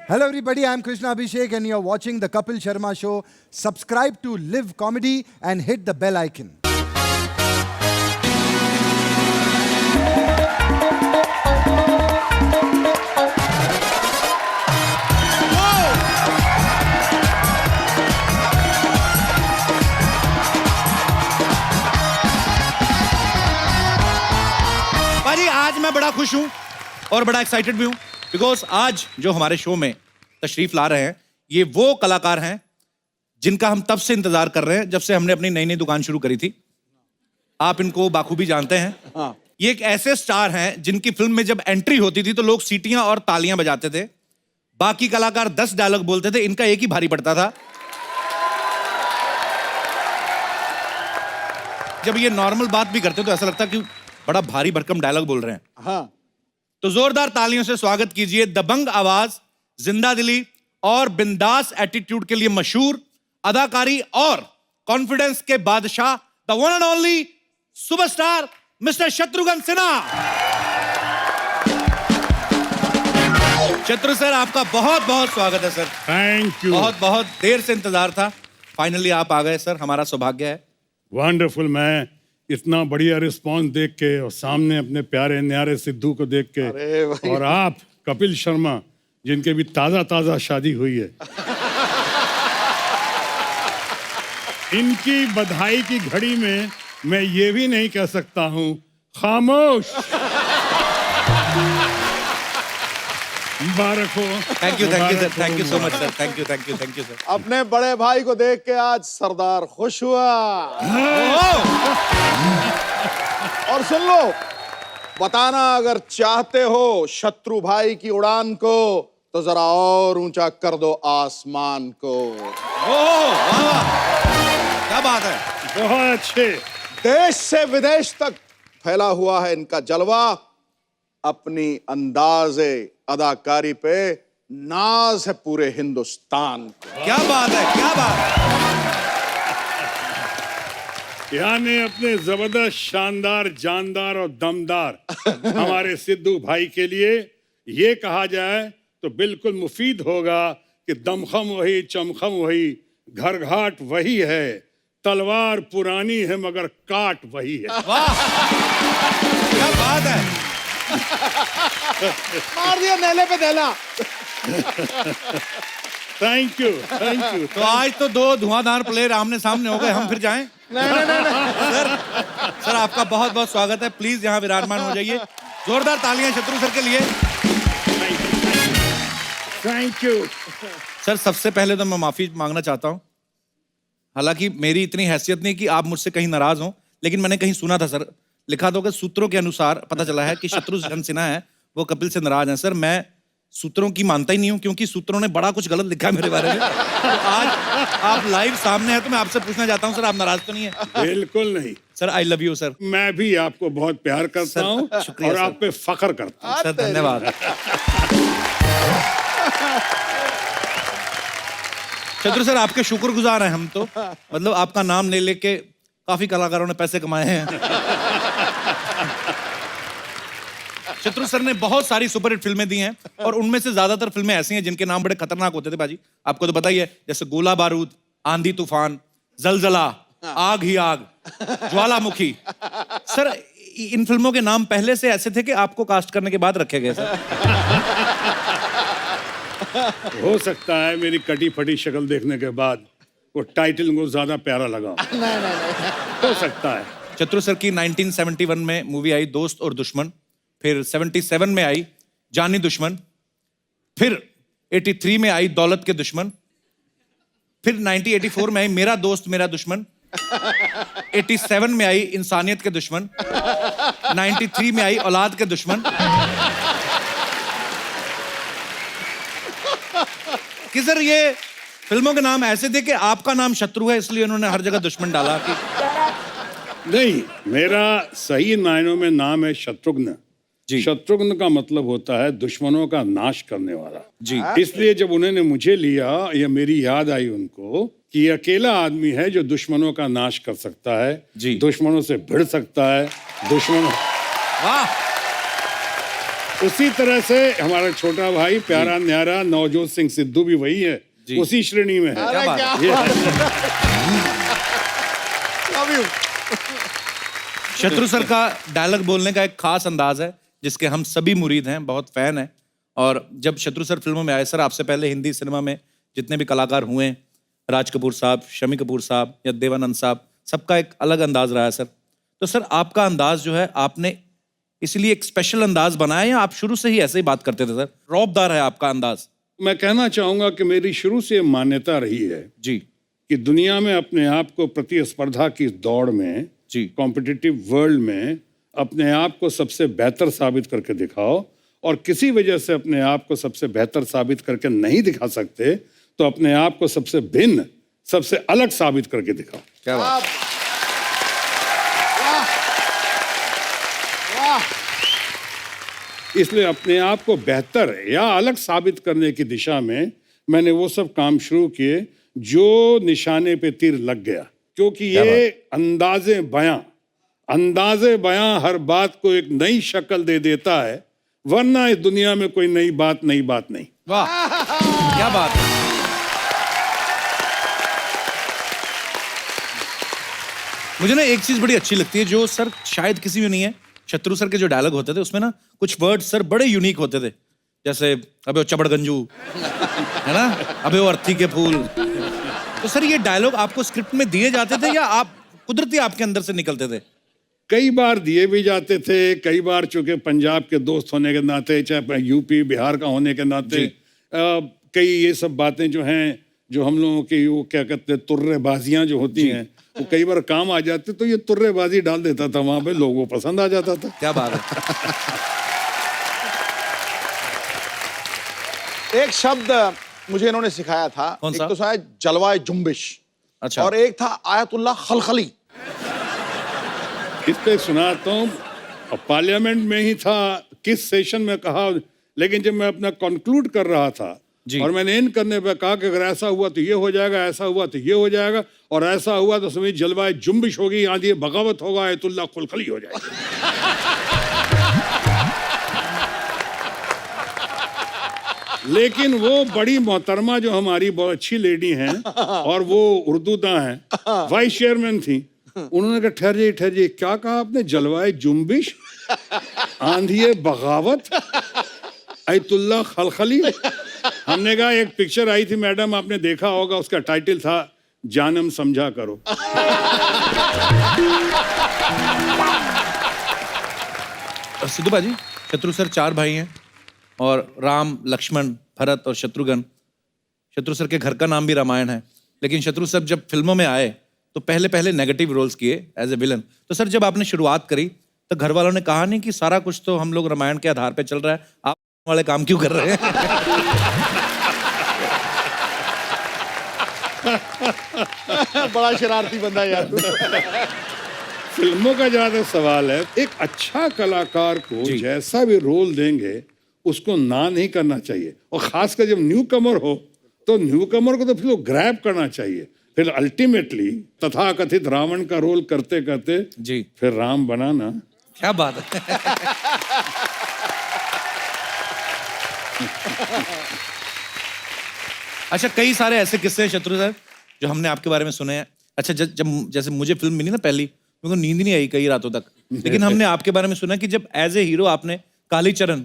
Hello everybody, I'm Krishna Abhishek and you're watching the Kapil Sharma Show. Subscribe to Live Comedy and hit the bell icon. भाजी आज मैं बड़ा खुश हूं और बड़ा एक्साइटेड भी हूं बिकॉज आज जो हमारे शो में तशरीफ ला रहे हैं ये वो कलाकार हैं जिनका हम तब से इंतजार कर रहे हैं जब से हमने अपनी नई नई दुकान शुरू करी थी। आप इनको बाखूबी जानते हैं। हाँ। ये एक ऐसे स्टार हैं जिनकी फिल्म में जब एंट्री होती थी तो लोग सीटियां और तालियां बजाते थे। बाकी कलाकार 10 डायलॉग बोलते थे, इनका एक ही भारी पड़ता था। जब ये नॉर्मल बात भी करते तो ऐसा लगता कि बड़ा भारी भरकम डायलॉग बोल रहे हैं। हाँ। तो जोरदार तालियों से स्वागत कीजिए दबंग आवाज, जिंदा दिली और बिंदास एटीट्यूड के लिए मशहूर, अदाकारी और कॉन्फिडेंस के बादशाह, the one and only superstar mister Shatrughan Sinha. Shatru sir, आपका बहुत बहुत स्वागत है सर। Thank you. बहुत बहुत देर से इंतजार था, फाइनली आप आ गए सर, हमारा सौभाग्य है। वंडरफुल। मैं इतना बढ़िया रिस्पांस देख के और सामने अपने प्यारे न्यारे सिद्धू को देख के और आप कपिल शर्मा जिनके भी ताजा ताजा शादी हुई है, इनकी बधाई की घड़ी में मैं ये भी नहीं कह सकता हूँ खामोश। मुबारक हो। Thank you sir, thank you so much sir, thank you sir. अपने बड़े भाई को देख के आज सरदार खुश हुआ। और सुन लो, बताना अगर चाहते हो शत्रु भाई की उड़ान को तो जरा और ऊंचा कर दो आसमान को। क्या बात है। बहुत अच्छे। देश से विदेश तक फैला हुआ है इनका जलवा। अपनी अंदाजे अदाकारी पे नाज है पूरे हिंदुस्तान को। क्या बात है, क्या बात है। यानी अपने जबरदस्त, शानदार, जानदार और दमदार हमारे सिद्धू भाई के लिए ये कहा जाए तो बिल्कुल मुफीद होगा कि दमखम वही, चमखम वही, घर घाट वही है, तलवार पुरानी है मगर काट वही है। वाह, क्या बात है। मार दिया नेले पे देला। Thank you, thank you. तो आज तो दो धुआंधार प्लेयर आमने सामने हो गए, हम फिर जाएं? नहीं। सर आपका बहुत बहुत स्वागत है, प्लीज यहाँ विराजमान हो जाइए। जोरदार तालियां शत्रु सर के लिए। Thank you. सर सबसे पहले तो मैं माफी मांगना चाहता हूँ। हालांकि मेरी इतनी हैसियत नहीं कि आप मुझसे कहीं नाराज हों, लेकिन मैंने कहीं सुना था सर, लिखा था कि सूत्रों के अनुसार पता चला है कि शत्रुघ्न सिन्हा है वो कपिल से नाराज हैं। सर मैं सूत्रों की मानता ही नहीं हूं क्योंकि सूत्रों ने बड़ा कुछ गलत लिखा है मेरे बारे में। तो आज आप लाइव सामने हैं तो मैं आपसे पूछना चाहता हूं, सर आप नाराज तो नहीं है? बिल्कुल नहीं sir, I love you sir. मैं भी आपको बहुत प्यार करता हूँ शुक्रिया और सर। आप पे फख्र करता हूँ। सर धन्यवाद। शत्रु सर आपके शुक्रगुजार हैं हम तो, मतलब आपका नाम ले लेके काफी कलाकारों ने पैसे कमाए हैं। शत्रु सर ने बहुत सारी सुपरहिट फिल्में दी हैं और उनमें से ज्यादातर फिल्में ऐसी हैं जिनके नाम बड़े खतरनाक होते थे बाजी, आपको तो पता ही है, जैसे गोला बारूद, आंधी तूफान, जलजला, आग ही आग, ज्वालामुखी। सर इन फिल्मों के नाम पहले से ऐसे थे कि आपको कास्ट करने के बाद रखे गए सर? हो सकता है मेरी कटी फटी शक्ल देखने के बाद वो टाइटल को ज्यादा प्यारा लगा। नहीं। हो सकता है। शत्रु सर की 1971 में मूवी आई दोस्त और दुश्मन, फिर 77 में आई जानी दुश्मन, फिर 83 में आई दौलत के दुश्मन, फिर 1984 में आई मेरा दोस्त मेरा दुश्मन, 87 में आई इंसानियत के दुश्मन, 93 में आई औलाद के दुश्मन। कि सर ये फिल्मों के नाम ऐसे थे कि आपका नाम शत्रु है इसलिए उन्होंने हर जगह दुश्मन डाला कि नहीं, मेरा सही मायनों में नाम है शत्रुघ्न। जी। शत्रुघ्न का मतलब होता है दुश्मनों का नाश करने वाला। जी। इसलिए जब उन्होंने मुझे लिया या मेरी याद आई उनको कि ये अकेला आदमी है जो दुश्मनों का नाश कर सकता है, जी। दुश्मनों से भिड़ सकता है, दुश्मनों। वाह उसी तरह से हमारा छोटा भाई प्यारा न्यारा नवजोत सिंह सिद्धू भी वही है, जी। उसी श्रेणी में है। क्या बात है? Love you. शत्रु सर का डायलॉग बोलने का एक खास अंदाज है जिसके हम सभी मुरीद हैं, बहुत फैन हैं। और जब शत्रु सर फिल्मों में आए, सर आपसे पहले हिंदी सिनेमा में जितने भी कलाकार हुए, राज कपूर साहब, शमी कपूर साहब या देवानंद साहब, सबका एक अलग अंदाज रहा है सर। तो सर आपका अंदाज जो है, आपने इसलिए एक स्पेशल अंदाज बनाया या आप शुरू से ही ऐसे ही बात करते थे सर? रौबदार है आपका अंदाज। मैं कहना चाहूंगा कि मेरी शुरू से मान्यता रही है जी कि दुनिया में अपने आप को प्रतिस्पर्धा की दौड़ में, जी कॉम्पिटिटिव वर्ल्ड में अपने आप को सबसे बेहतर साबित करके दिखाओ, और किसी वजह से अपने आप को सबसे बेहतर साबित करके नहीं दिखा सकते तो अपने आप को सबसे भिन्न, सबसे अलग साबित करके दिखाओ। क्या बात। इसलिए अपने आप को बेहतर या अलग साबित करने की दिशा में मैंने वो सब काम शुरू किए जो निशाने पे तीर लग गया, क्योंकि ये अंदाजे बयां हर बात को एक नई शक्ल दे देता है, वरना इस दुनिया में कोई नई बात नहीं। वाह क्या बात है। मुझे ना एक चीज बड़ी अच्छी लगती है जो सर शायद किसी में नहीं है। शत्रु सर के जो डायलॉग होते थे उसमें ना कुछ वर्ड सर बड़े यूनिक होते थे, जैसे अबे वो चबड़गंजू है ना, अबे वो अर्थी के फूल। तो सर ये डायलॉग आपको स्क्रिप्ट में दिए जाते थे या आप कुदरती आपके अंदर से निकलते थे? कई बार दिए भी जाते थे, कई बार चूंकि पंजाब के दोस्त होने के नाते, चाहे यूपी बिहार का होने के नाते, कई ये सब बातें जो हैं, जो हम लोगों की वो क्या कहते हैं तुर्रेबाजियां जो होती हैं, वो कई बार काम आ जाते, तो ये तुर्रेबाजी डाल देता था वहां पे, लोगों को पसंद आ जाता था। क्या बात है। एक शब्द मुझे इन्होंने सिखाया था। कौन सा? एक तो शायद जलवाए जुम्बिश, अच्छा। और एक था आयतुल्लाह खलखली। इस पे सुनाता हूँ, पार्लियामेंट में ही था, किस सेशन में कहा, लेकिन जब मैं अपना कंक्लूड कर रहा था जी। और मैंने इन करने पे कहा कि अगर ऐसा हुआ तो ये हो जाएगा, ऐसा हुआ तो ये हो जाएगा, और ऐसा हुआ तो समझ जलवाए जुम्बिश होगी, आंधी बगावत होगा, आयतुल्लाह खुलखली हो जाएगी। लेकिन वो बड़ी मोहतरमा जो हमारी बहुत अच्छी लेडी हैं और वो उर्दूदा हैं, वाइस चेयरमैन थी, उन्होंने कहा ठहर जाइए, क्या कहा आपने? जलवाए जुम्बिश, आंधी बगावत, आयतुल्लाह खलखली। हमने कहा एक पिक्चर आई थी मैडम, आपने देखा होगा, उसका टाइटल था जानम समझा करो। सिद्धू बाजी, शत्रु सर 4 भाई हैं और राम, लक्ष्मण, भरत और शत्रुघ्न। शत्रु सर के घर का नाम भी रामायण है, लेकिन शत्रु सर जब फिल्मों में आए तो पहले नेगेटिव रोल्स किए एज ए विलन। तो सर जब आपने शुरुआत करी तो घर वालों ने कहा नहीं कि सारा कुछ तो हम लोग रामायण के आधार पे चल रहा है, आप वाले काम क्यों कर रहे हैं? बड़ा शरारती बंदा यार। फिल्मों का ज्यादा सवाल है, एक अच्छा कलाकार को जैसा भी रोल देंगे उसको ना नहीं करना चाहिए, और खासकर जब न्यू कमर हो तो न्यू कमर को तो फिर ग्रैब करना चाहिए। फिर अल्टीमेटली तथाकथित रावण का रोल करते करते जी फिर राम बनाना। क्या बात है। अच्छा, कई सारे ऐसे किस्से हैं शत्रु सर जो हमने आपके बारे में सुने हैं। अच्छा, जब जैसे मुझे फिल्म मिली ना पहली, मेरे को नींद नहीं आई कई रातों तक, लेकिन हमने आपके बारे में सुना कि जब एज ए हीरो आपने कालीचरण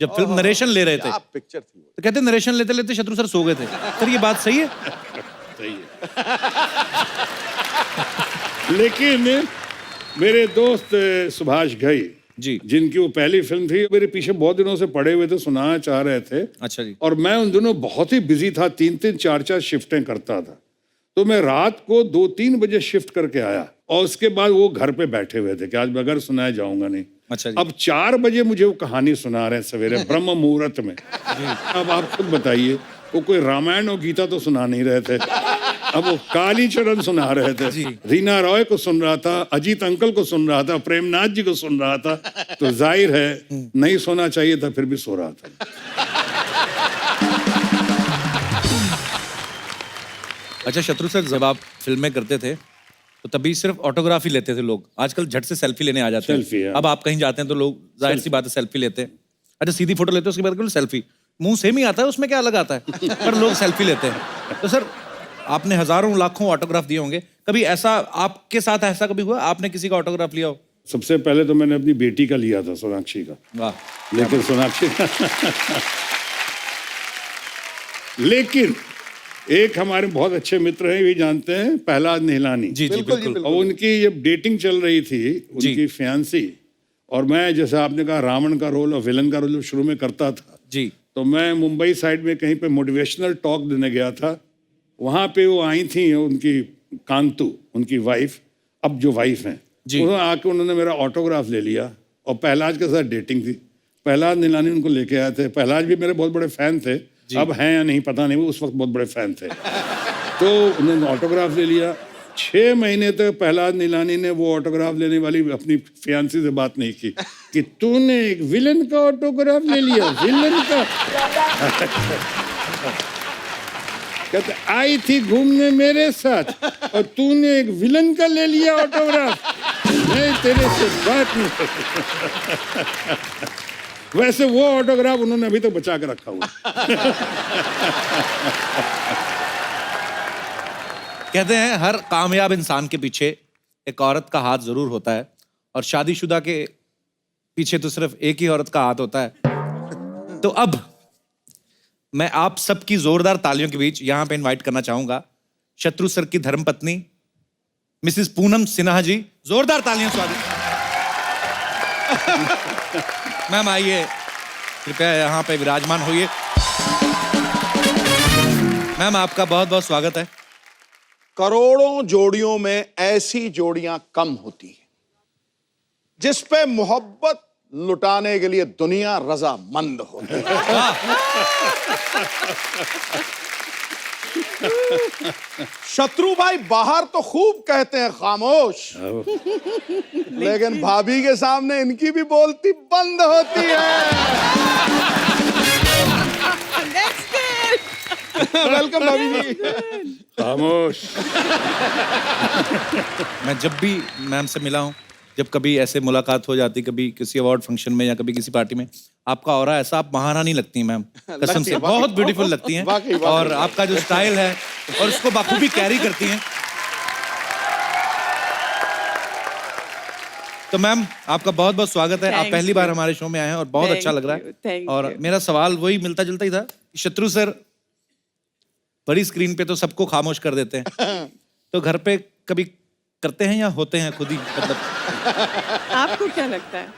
जब फिल्म नरेशन ले रहे थे, पिक्चर थी वो। तो कहते नरेशन लेते लेते शत्रु सर सो गए थे। सर ये बात सही है? सही है। लेकिन मेरे दोस्त सुभाष घई जी, जिनकी वो पहली फिल्म थी, मेरे पीछे बहुत दिनों से पड़े हुए थे, सुनाना चाह रहे थे। अच्छा जी। और मैं उन दिनों बहुत ही बिजी था, 3-3 4-4 शिफ्टें करता था, तो मैं रात को 2-3 बजे शिफ्ट करके आया, और उसके बाद वो घर पे बैठे हुए थे कि आज बगैर सुनाए जाऊंगा नहीं। अच्छा जी। अब 4 बजे मुझे वो कहानी सुना रहे हैं सवेरे ब्रह्म मुहूर्त में। अब आप खुद बताइए, वो कोई रामायण और गीता तो सुना नहीं रहे थे, अब वो कालीचरण सुना रहे थे। रीना रॉय को सुन रहा था, अजीत अंकल को सुन रहा था, प्रेमनाथ जी को सुन रहा था, तो जाहिर है नहीं सोना चाहिए था, फिर भी सो रहा था। अच्छा शत्रु सर, जब आप फिल्में करते थे तो तभी सिर्फ ऑटोग्राफी लेते थे लोग, आजकल झट से सेल्फी लेने आ जाते सेल्फी, हैं। हाँ। अब आप कहीं जाते हैं तो लोग जाहिर सी बात है सेल्फी लेते हैं। अच्छा सीधी फोटो लेते हो उसके बाद सेल्फी, मुंह सेम ही आता है उसमें क्या अलग आता है, पर लोग सेल्फी लेते हैं। तो सर आपने हजारों लाखों ऑटोग्राफ दिए होंगे, कभी ऐसा आपके साथ ऐसा कभी हुआ आपने किसी का ऑटोग्राफ लिया हो? सबसे पहले तो मैंने अपनी बेटी का लिया था, सोनाक्षी का। वाह। लेकिन सोनाक्षी लेकिन एक हमारे बहुत अच्छे मित्र हैं, ये जानते हैं, प्रहलाद निहलानी। जी जी बिल्कुल। और उनकी जब डेटिंग चल रही थी, उनकी फियांसी, और मैं जैसे आपने कहा रावण का रोल और विलन का रोल शुरू में करता था जी, तो मैं मुंबई साइड में कहीं पे मोटिवेशनल टॉक देने गया था। वहां पे वो आई थी, उनकी कांतु, उनकी वाइफ, अब जो वाइफ हैं, जी। उन्होंने आके उन्होंने मेरा ऑटोग्राफ ले लिया। और प्रहलाद के साथ डेटिंग थी, प्रहलाद निलानी उनको लेके आए थे। प्रहलाद भी मेरे बहुत बड़े फैन थे, अब हैं या नहीं पता नहीं, वो उस वक्त बहुत बड़े फैन थे। तो उन्होंने ऑटोग्राफ ले लिया। 6 महीने तक प्रहलाद निलानी ने वो ऑटोग्राफ लेने वाली अपनी फियांसी से बात नहीं की कि तूने एक विलन का ऑटोग्राफ ले लिया, विलन का। कहते आई थी घूमने मेरे साथ और तूने एक विलन का ले लिया ऑटोग्राफ, मैं तेरे से बात नहीं कर। वैसे वो ऑटोग्राफ उन्होंने अभी तक बचा के रखा हुआ। कहते हैं हर कामयाब इंसान के पीछे एक औरत का हाथ जरूर होता है, और शादीशुदा के पीछे तो सिर्फ एक ही औरत का हाथ होता है। तो अब मैं आप सबकी जोरदार तालियों के बीच यहां पे इनवाइट करना चाहूंगा शत्रु सर की धर्मपत्नी मिसेस पूनम सिन्हा जी। जोरदार तालियां स्वागत। मैम आइए, कृपया यहां पे विराजमान होइए। मैम आपका बहुत बहुत स्वागत है। करोड़ों जोड़ियों में ऐसी जोड़ियां कम होती हैं जिस पे मोहब्बत लुटाने के लिए दुनिया रजामंद होती है। शत्रु भाई बाहर तो खूब कहते हैं खामोश, लेकिन भाभी के सामने इनकी भी बोलती बंद होती है। वेलकम भाभी जी। खामोश। मैं जब भी मैम से मिला हूं, जब कभी ऐसे मुलाकात हो जाती, कभी किसी अवार्ड फंक्शन में या कभी किसी पार्टी में, आपका ऑरा ऐसा, आप महारानी लगती हैं मैम, कसम से बहुत ब्यूटीफुल लगती हैं। और आपका जो स्टाइल है और उसको बाखूबी कैरी करती हैं। तो मैम आपका बहुत बहुत स्वागत है। आप पहली बार हमारे शो में आए हैं और बहुत अच्छा लग रहा है। और मेरा सवाल वही मिलता जुलता ही था, शत्रु सर बड़ी स्क्रीन पे तो सबको खामोश कर देते हैं, तो घर पे कभी करते हैं या होते हैं खुद ही, मतलब आपको क्या लगता है?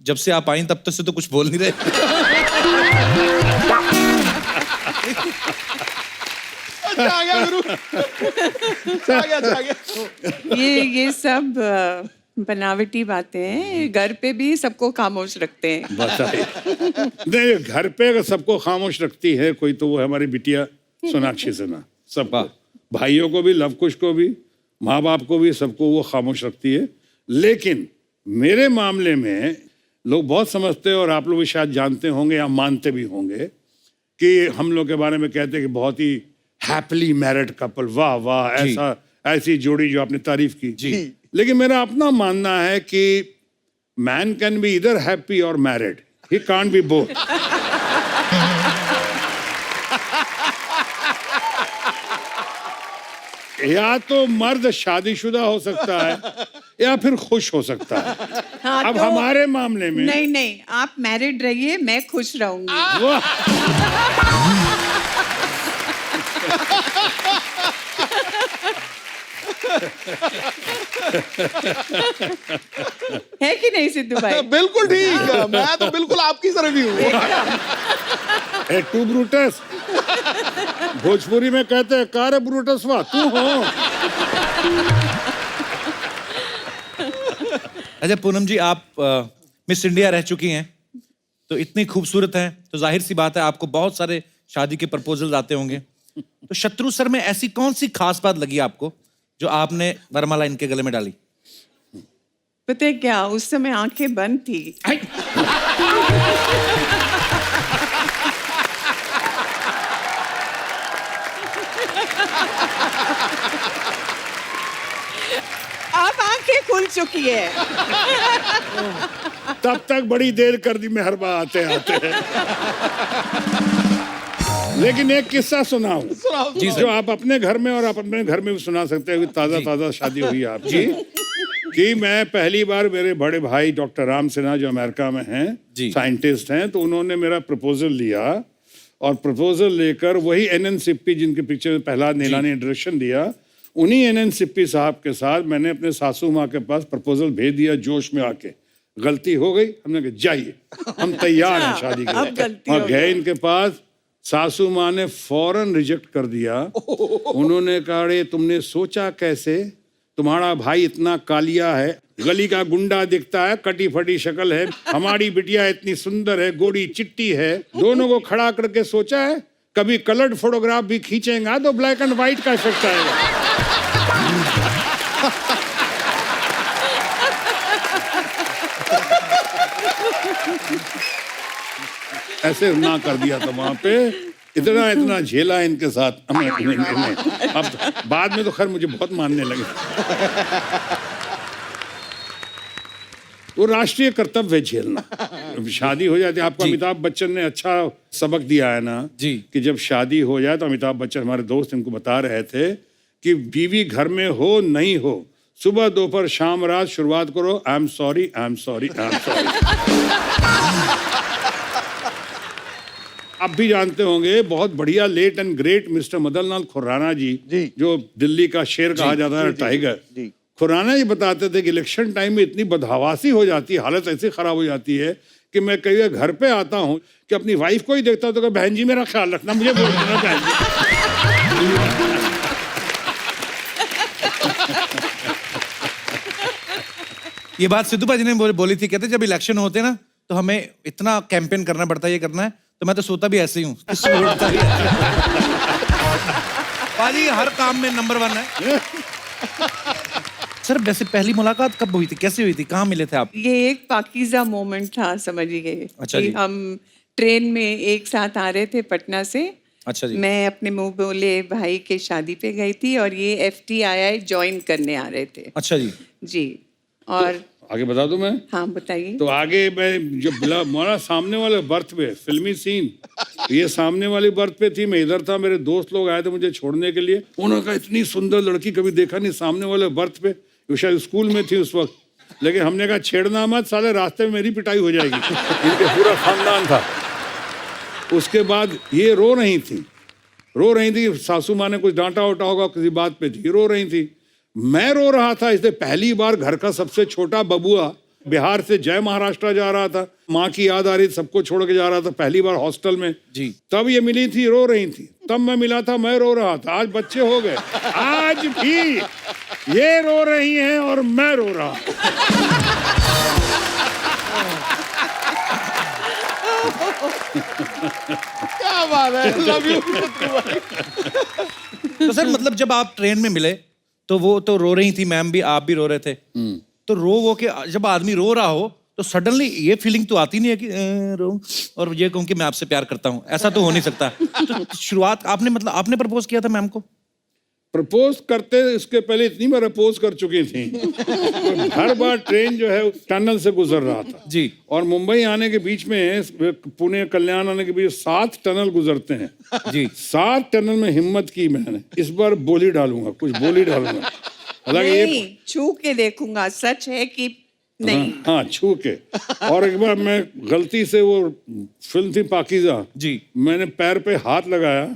जब से आप आई तब तक से तो कुछ बोल नहीं रहे। आ गया गुरु, आ गया। ये सब बनावटी बातें हैं। घर पे भी सबको खामोश रखते हैं। नहीं, घर पे अगर सबको खामोश रखती है कोई, तो वो है हमारी बिटिया सोनाक्षी सिन्हा। सबको, भाइयों को भी, लवकुश को भी, माँ बाप को भी, सबको वो खामोश रखती है। लेकिन मेरे मामले में लोग बहुत समझते हैं, और आप लोग भी शायद जानते होंगे या मानते भी होंगे, कि हम लोग के बारे में कहते हैं कि बहुत ही हैप्पीली मैरिड कपल, वाह वाह, ऐसा ऐसी जोड़ी जो आपने तारीफ की जी। लेकिन मेरा अपना मानना है कि मैन कैन बी इधर हैप्पी और married, he can't be both. या तो मर्द शादीशुदा हो सकता है या फिर खुश हो सकता है। हाँ, अब तो हमारे मामले में नहीं नहीं, आप मैरिड रहिए, मैं खुश रहूंगी। है कि नहीं सिद्धू भाई? बिल्कुल ठीक है, मैं तो बिल्कुल आपकी तरफ ही हूँ। टू ब्रूटस, भोजपुरी में कहते हैं कार ब्रूटस वाह तू हो। अच्छा पूनम जी, आप मिस इंडिया रह चुकी हैं, तो इतनी खूबसूरत हैं, तो जाहिर सी बात है आपको बहुत सारे शादी के प्रपोजल्स आते होंगे। तो शत्रु सर में ऐसी कौन सी खास बात लगी आपको जो आपने वरमाला इनके गले में डाली? पता है क्या, उस समय आंखें बंद थी। आप आंखें खुल चुकी है। तब तक बड़ी देर कर दी मेहरबा आते आते। लेकिन एक किस्सा सुनाऊं जो आप अपने घर में और आप अपने घर में भी सुना सकते हो। ताजा ताजा शादी हुई है आपकी कि मैं पहली बार, मेरे बड़े भाई डॉक्टर राम सिन्हा जो अमेरिका में हैं, साइंटिस्ट हैं, तो उन्होंने मेरा प्रपोजल लिया और प्रपोजल लेकर वही एनएन सिप्पी जिनके पिक्चर में प्रहलाद नीलानी ने डायरेक्शन दिया, उन्हीं एनएन सिप्पी साहब के साथ मैंने अपने सासू माँ के पास प्रपोजल भेज दिया जोश में आके। गलती हो गई, हमने कहा जाइए हम तैयार हैं शादी के लिए। और गए इनके पास, सासू माँ ने फौरन रिजेक्ट कर दिया। उन्होंने कहा अरे तुमने सोचा कैसे, तुम्हारा भाई इतना कालिया है, गली का गुंडा दिखता है, कटी फटी शक्ल है, हमारी बिटिया इतनी सुंदर है, गोरी चिट्टी है, दोनों को खड़ा करके सोचा है कभी कलर्ड फोटोग्राफ भी खींचेगा तो ब्लैक एंड व्हाइट का इफेक्ट आएगा। ऐसे ना कर दिया था वहां पे, इतना झेला इनके साथ अब बाद में तो खैर मुझे बहुत मानने लगे। वो राष्ट्रीय कर्तव्य है झेलना। शादी हो जाती है, आपको अमिताभ बच्चन ने अच्छा सबक दिया है ना जी, कि जब शादी हो जाए तो अमिताभ बच्चन हमारे दोस्त इनको बता रहे थे कि बीवी घर में हो नहीं हो, सुबह दोपहर शाम रात शुरुआत करो I am sorry I am sorry I am sorry. आप भी जानते होंगे बहुत बढ़िया late and great mister Madan Lal Khurana ji, जो दिल्ली का शेर कहा जाता है, टाइगर। खुराना जी बताते थे कि इलेक्शन टाइम में इतनी बदहवासी हो जाती है, हालत ऐसी खराब हो जाती है कि मैं कई बार घर पे आता हूँ कि अपनी वाइफ को ही देखता हूँ तो कहता, बहन जी मेरा ख्याल रखना, मुझे बोल देना बहन जी। ये बात सिद्धू भाजी ने बोली थी, कहते जब इलेक्शन होते हैं ना तो हमें इतना कैंपेन करना पड़ता है, ये करना है, तो मैं तो सोता भी ऐसे ही हूँ। भाजी हर काम में नंबर 1 है। सर वैसे पहली मुलाकात कब हुई थी, कैसे हुई थी, कहाँ मिले थे आप? ये एक पाकीज़ा मोमेंट था, समझिए। अच्छा कि जी। हम ट्रेन में एक साथ आ रहे थे पटना से। अच्छा जी। मैं अपने मुंह बोले भाई के शादी पे गई थी और ये FTII ज्वाइन करने आ रहे थे। अच्छा जी। जी। और तो आगे बता दूं मैं? हाँ बताइए। तो आगे मैं जब हमारा सामने वाले बर्थ पे फिल्मी सीन, ये सामने वाली बर्थ पे थी, मैं इधर था, मेरे दोस्त लोग आए थे मुझे छोड़ने के लिए। उन्होंने कहा इतनी सुंदर लड़की कभी देखा नहीं सामने वाले बर्थ पे, वो शायद स्कूल में थी उस वक्त। लेकिन हमने कहा छेड़ना मत, साले रास्ते में मेरी पिटाई हो जाएगी। इनके पूरा खानदान था। उसके बाद ये रो रही थी, सासू माँ ने कुछ डांटा वाटा होगा किसी बात पे थी, रो रही थी। मैं रो रहा था, इसलिए पहली बार घर का सबसे छोटा बबुआ बिहार से जय महाराष्ट्र जा रहा था, माँ की याद आ रही थी, सबको छोड़ के जा रहा था, पहली बार हॉस्टल में जी। तब तब ये मिली थी, रो रही थी, तब मैं मिला था, मैं रो रहा था। आज बच्चे हो गए, आज भी ये रो रही हैं और मैं रो रहा हूं। क्या बात है, लव यू। तो सर मतलब जब आप ट्रेन में मिले तो वो तो रो रही थी मैम भी, आप भी रो रहे थे, तो रो वो के जब आदमी रो रहा हो तो सडनली ये फीलिंग तो आती नहीं है कि रो और ये कहूँ कि मैं आपसे प्यार करता हूँ, ऐसा तो हो नहीं सकता। तो शुरुआत आपने मतलब आपने प्रपोज किया था मैम को? प्रपोज करते इसके पहले इतनी बार अपोज कर चुकी थी। तो हर बार ट्रेन जो है टनल से गुजर रहा था जी। और मुंबई आने के बीच में, पुणे कल्याण आने के बीच 7 टनल गुजरते हैं जी। 7 टनल में हिम्मत की मैंने, इस बार बोली डालूंगा, कुछ बोली डालूंगा। हालांकि ये नहीं, छू के देखूंगा सच है कि नहीं। हाँ छू के। और एक बार मैं गलती से, वो फिल्म थी पाकीज़ा जी, मैंने पैर पे हाथ लगाया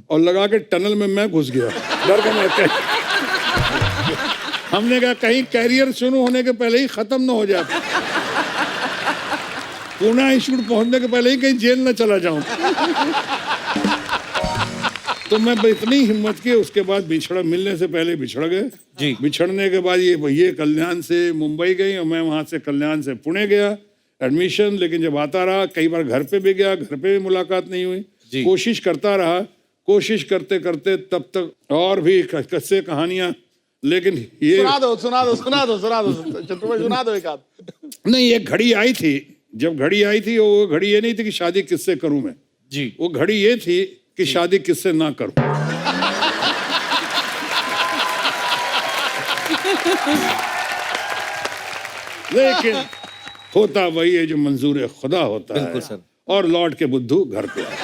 और लगा के टनल में मैं घुस गया, डर के मारे। हमने कहा कहीं कैरियर शुरू होने के पहले ही खत्म ना हो जाए, पुणे इंस्टीट्यूट पहुंचने के पहले ही कहीं जेल न चला जाऊं। तो मैं इतनी हिम्मत की, उसके बाद मिलने से पहले बिछड़ गए जी। बिछड़ने के बाद ये कल्याण से मुंबई गई और मैं वहां से कल्याण से पुणे गया एडमिशन। लेकिन जब आता रहा, कई बार घर पे भी गया, घर पे भी मुलाकात नहीं हुई। कोशिश करता रहा, कोशिश करते करते तब तक और भी किस्से कहानियां, लेकिन ये सुना दो एक आध। नहीं, एक घड़ी आई थी, जब घड़ी आई थी वो घड़ी ये नहीं थी कि शादी किससे करूं मैं जी, वो घड़ी ये थी कि शादी किससे ना करूं। लेकिन होता वही है जो मंजूर खुदा होता है। बिल्कुल सर। और लौट के बुद्धू घर पे आए।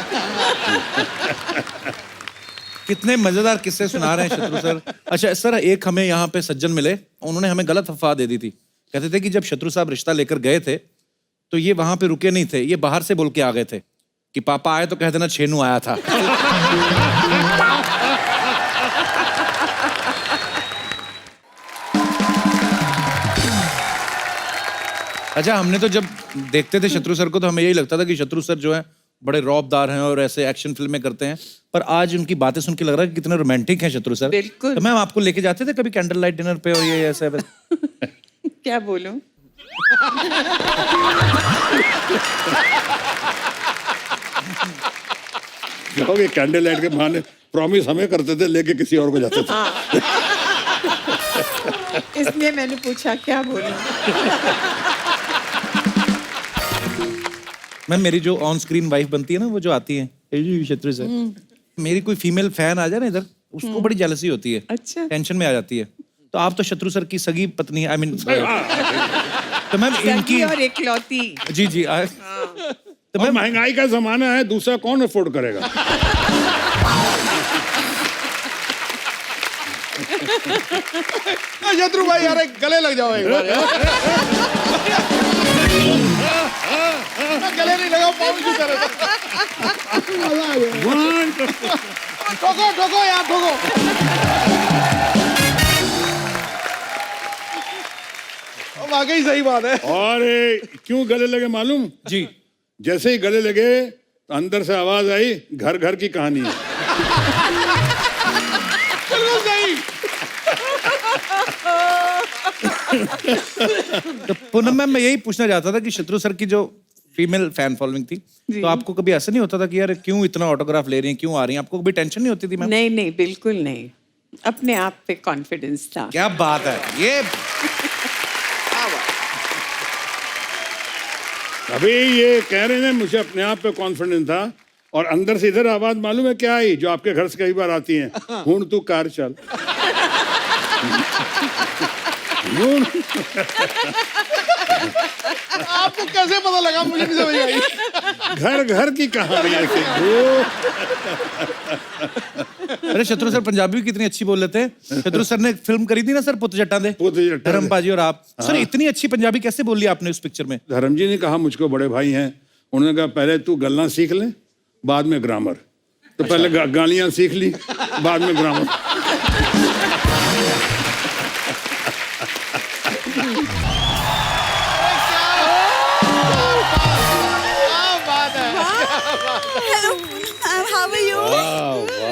कितने मजेदार किस्से सुना रहे हैं शत्रु सर। अच्छा सर, एक हमें यहाँ पे सज्जन मिले, उन्होंने हमें गलत अफवाह दे दी थी। कहते थे कि जब शत्रु साहब रिश्ता लेकर गए थे तो ये वहां पे रुके नहीं थे, ये बाहर से बोल के आ गए थे कि पापा आए तो कह देना छेनू आया था। अच्छा, हमने तो जब देखते थे शत्रु सर को तो हमें यही लगता था कि शत्रु सर जो है बड़े रौबदार हैं और ऐसे एक्शन फिल्में करते हैं, पर आज उनकी बातें सुन के लग रहा है कि कितने रोमांटिक हैं शत्रु सर। बिल्कुल। तो मैम आपको लेके जाते थे कभी कैंडल लाइट डिनर पे और ये ऐसे क्या बोलूं? कहोगे कैंडल लाइट के बहाने प्रॉमिस हमें करते थे, लेके किसी और को जाते थे। इसलिए मैंने पूछा क्या बोलूं। मैम मेरी जो ऑन स्क्रीन वाइफ बनती है ना, वो जो आती है शत्रु सर, मेरी कोई फीमेल फैन आ जाए ना इधर, उसको बड़ी जेलसी होती है। अच्छा। टेंशन में आ जाती है। तो आप तो शत्रु सर की सगी पत्नी है, आई मीन तो मैम इनकी और इकलौती। जी जी तो मैं महंगाई का जमाना है, दूसरा कौन अफोर्ड करेगा? शत्रु भाई यार गले लग जाओ एक बार यार। गले नहीं लगा पाऊँ की तरह। ठोको ठोको यार ठोको। वाकई सही बात है। और क्यों गले लगे मालूम? जी। जैसे ही गले लगे तो अंदर से आवाज आई, घर घर की कहानी है। बिल्कुल सही। तो पूनम मैम मैं यही पूछना चाहता था कि शत्रु सर की जो फीमेल फैन फॉलोइंग थी, तो आपको कभी ऐसा नहीं होता था कि यार क्यों इतना ऑटोग्राफ ले रही हैं, क्यों आ रही हैं? आपको कभी टेंशन नहीं होती थी मैम? नहीं नहीं, बिल्कुल नहीं। अपने आप पे कॉन्फिडेंस था। क्या बात है ये। अभी ये कह रहे हैं मुझे अपने आप पे कॉन्फिडेंस था, और अंदर से इधर आवाज मालूम है क्या आई, जो आपके घर से कई बार आती है, हूं तू कार चल। आपको कैसे पता लगा? मुझे नहीं समझ आई। घर घर की कहानी है। अरे शत्रु सर पंजाबी भी कितनी अच्छी बोल लेते हैं। शत्रु सर ने फिल्म करी थी ना सर, पुत जट्टा दे, धर्म पाजी और आप। सर इतनी अच्छी पंजाबी कैसे बोल ली आपने उस पिक्चर में? धर्म जी ने कहा, मुझको बड़े भाई हैं, उन्होंने कहा पहले तू गल्ला सीख ले, बाद में ग्रामर। तो पहले गालियां सीख ली, बाद में grammar. How are you?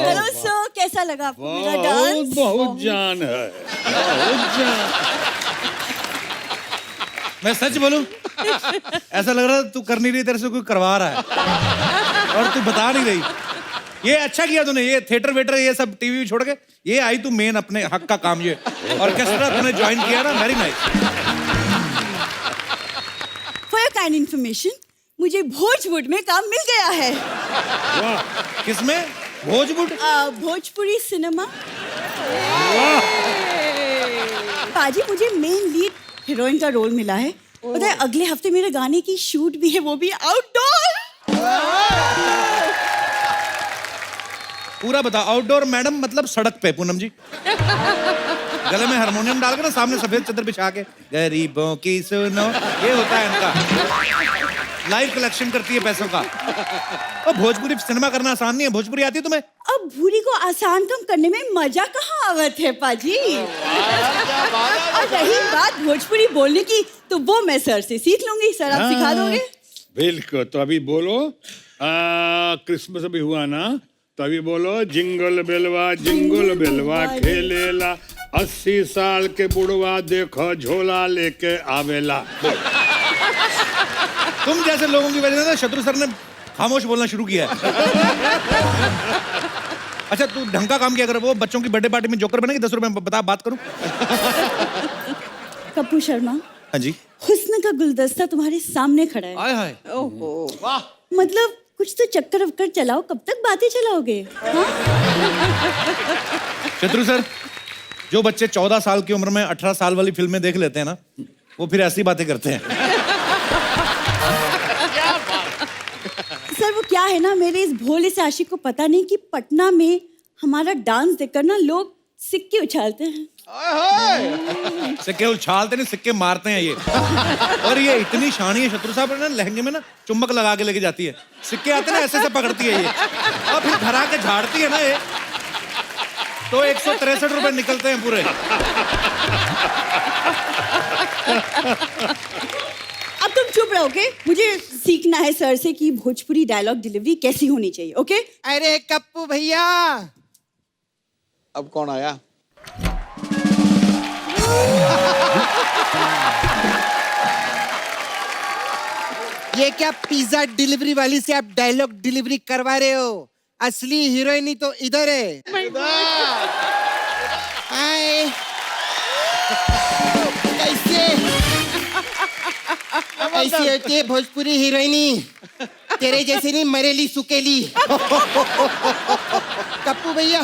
Hello sir, कैसा लगा आपको मेरा डांस? बहुत जान है, बहुत जान। मैं सच बोलूं, ऐसा लग रहा है तू कर नहीं रही, तेरे से कोई करवा रहा है और तू बता नहीं रही। ये अच्छा किया तूने, ये थिएटर वेटर ये सब टीवी छोड़ के ये आई तू मेन अपने हक का काम, ये ऑर्केस्ट्रा तूने ज्वाइन किया ना, very nice. For your kind information, मुझे भोजपुर में काम मिल गया है। किसमें? भोजपुर? भोजपुरी सिनेमा। पाजी मुझे मेन लीड हीरोइन का रोल मिला है। पता है अगले हफ्ते मेरे गाने की शूट भी है, वो भी आउटडोर। पूरा बता। आउटडोर मैडम मतलब सड़क पे पूनम जी, गले में हारमोनियम डाल के ना, सामने सफेद चादर बिछा के गरीबों की सुनो, ये होता है इनका। लाइव कलेक्शन करती है पैसों का। और भोजपुरी सिनेमा करना आसान नहीं है। भोजपुरी आती है तुम्हें? अब भूरी को आसान कम करने में मजा कहाँ आवत है पाजी। और रही बात भोजपुरी बोलने की, तो वो मैं सर से सीख लूंगी। सर आप सिखा दोगे? बिल्कुल। तो अभी बोलो, क्रिसमस अभी हुआ ना, तो अभी बोलो, जिंगल बेलवा खेलेला, 80 साल के बुढ़वा देखो झोला लेके आवेला। तुम जैसे लोगों की वजह से ना शत्रु सर ने खामोश बोलना शुरू किया है। अच्छा तू ढंग का काम किया कर। वो बच्चों की बर्थडे पार्टी में जोकर बनेगी, 10 रुपए में बता, बात करूं। कपूर शर्मा, हाँ जी। हुस्न का गुलदस्ता तुम्हारे सामने खड़ा है। आय हाय। ओहो, वाह। मतलब कुछ तो चक्कर वक्कर चलाओ, कब तक बातें चलाओगे? हाँ? शत्रु सर, जो बच्चे 14 साल की उम्र में 18 साल वाली फिल्में देख लेते हैं ना, वो फिर ऐसी बातें करते हैं। सर वो क्या है ना, मेरे इस भोले से आशिक को पता नहीं कि पटना में हमारा डांस देखकर ना लोग सिक्के उछालते हैं। सिक्के उछालते नहीं, सिक्के मारते हैं ये। और ये इतनी शानी है, शत्रु साहब ना लहंगे में ना चुम्बक लगा के लेके जाती है। सिक्के आते ना ऐसे से पकड़ती है ये, और फिर घर आके झाड़ती है ना ये, तो 163 रुपए निकलते हैं पूरे। अब तुम चुप रहोगे, मुझे सीखना है सर से कि भोजपुरी डायलॉग डिलीवरी कैसी होनी चाहिए। ओके? अरे कप्पू भैया, अब कौन आया? ये क्या पिज्जा डिलीवरी वाली से आप डायलॉग डिलीवरी करवा रहे हो? असली हीरोइनी तो इधर है। हाय, कैसे ऐसी होती है भोजपुरी हीरोइनी? तेरे जैसे नहीं, मरेली सुकेली। कप्पू भैया,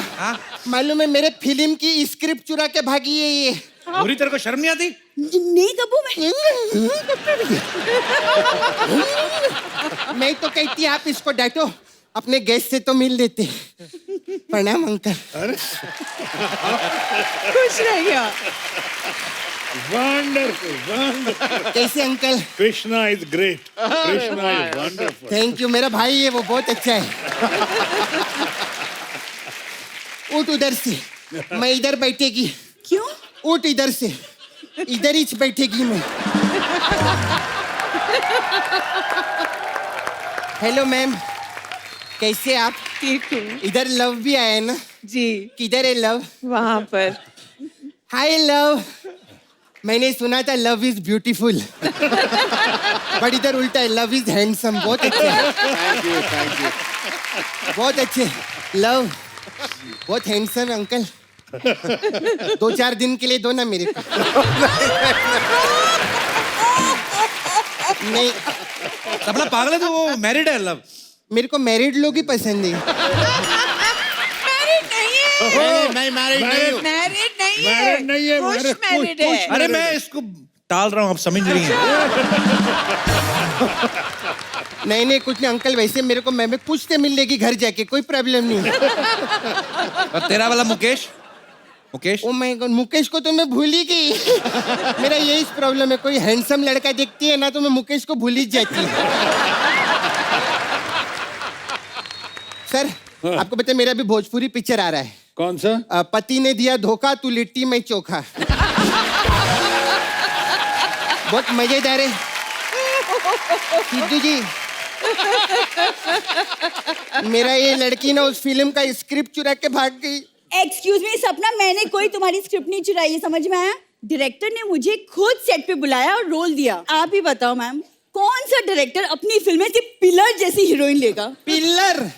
मालूम है मेरे फिल्म की स्क्रिप्ट चुरा के भागी है ये। पूरी तेरे को शर्म नहीं आती? नहीं कपूर मैं तो कहती आप इसको डांटो, अपने गेस्ट से तो मिल लेते। प्रणाम अंकल। खुश रहिए। Wonderful, wonderful. कैसे uncle? Krishna is great, Krishna is wonderful. Thank you, मेरा भाई है वो बहुत अच्छा है। उठ उधर से, मैं इधर बैठेगी। क्यों? उठ इधर से, इधर ही बैठेगी मैं। हेलो मैम, कैसे आप? ठीक हूँ इधर लव भी आया है ना? जी, किधर है लव? वहाँ पर। हाय लव, मैंने सुना था लव इज ब्यूटीफुल, बट इधर उल्टा है, लव इज हैंडसम। बहुत अच्छे, थैंक यू, थैंक यू। बहुत अच्छे। लव बहुत हैंडसम अंकल। 2-4 दिन के लिए दो ना मेरे को। नहीं, सपना पागल है तो वो मैरिड है लव। मेरे को मैरिड लोग ही पसंद है। मैं मैरिड नहीं हूँ। मैरिड नहीं है, मैरिड नहीं है, पुश मैरिड, मैरिड पुश, है। अरे मैं इसको टाल रहा हूँ, आप समझ रही हैं। नहीं नहीं कुछ नहीं अंकल, वैसे मेरे को मैं पूछते मिल लेगी घर जाके, कोई प्रॉब्लम नहीं। और तेरा वाला Mukesh? Mukesh? Oh my God, Mukesh को तो मैं भूल ही गई। मेरा यही प्रॉब्लम है, कोई हैंडसम लड़का देखती है ना तो मैं मुकेश को भूल ही जाती हूँ। सर आपको पता है मेरा भी भोजपुरी पिक्चर आ रहा है। कौन सा? पति ने दिया धोखा, तू लिट्टी मैं चोखा। बहुत मजेदार है सिद्धू जी। मेरा ये लड़की ना उस फिल्म का स्क्रिप्ट चुरा के भाग गई। एक्सक्यूज मी सपना, मैंने कोई तुम्हारी स्क्रिप्ट नहीं चुराई है, समझ में आया? डायरेक्टर ने मुझे खुद सेट पे बुलाया और रोल दिया। आप ही बताओ मैम, कौन सा डायरेक्टर अपनी फिल्म में सिर्फ पिलर जैसी हीरोइन लेगा? पिल्लर?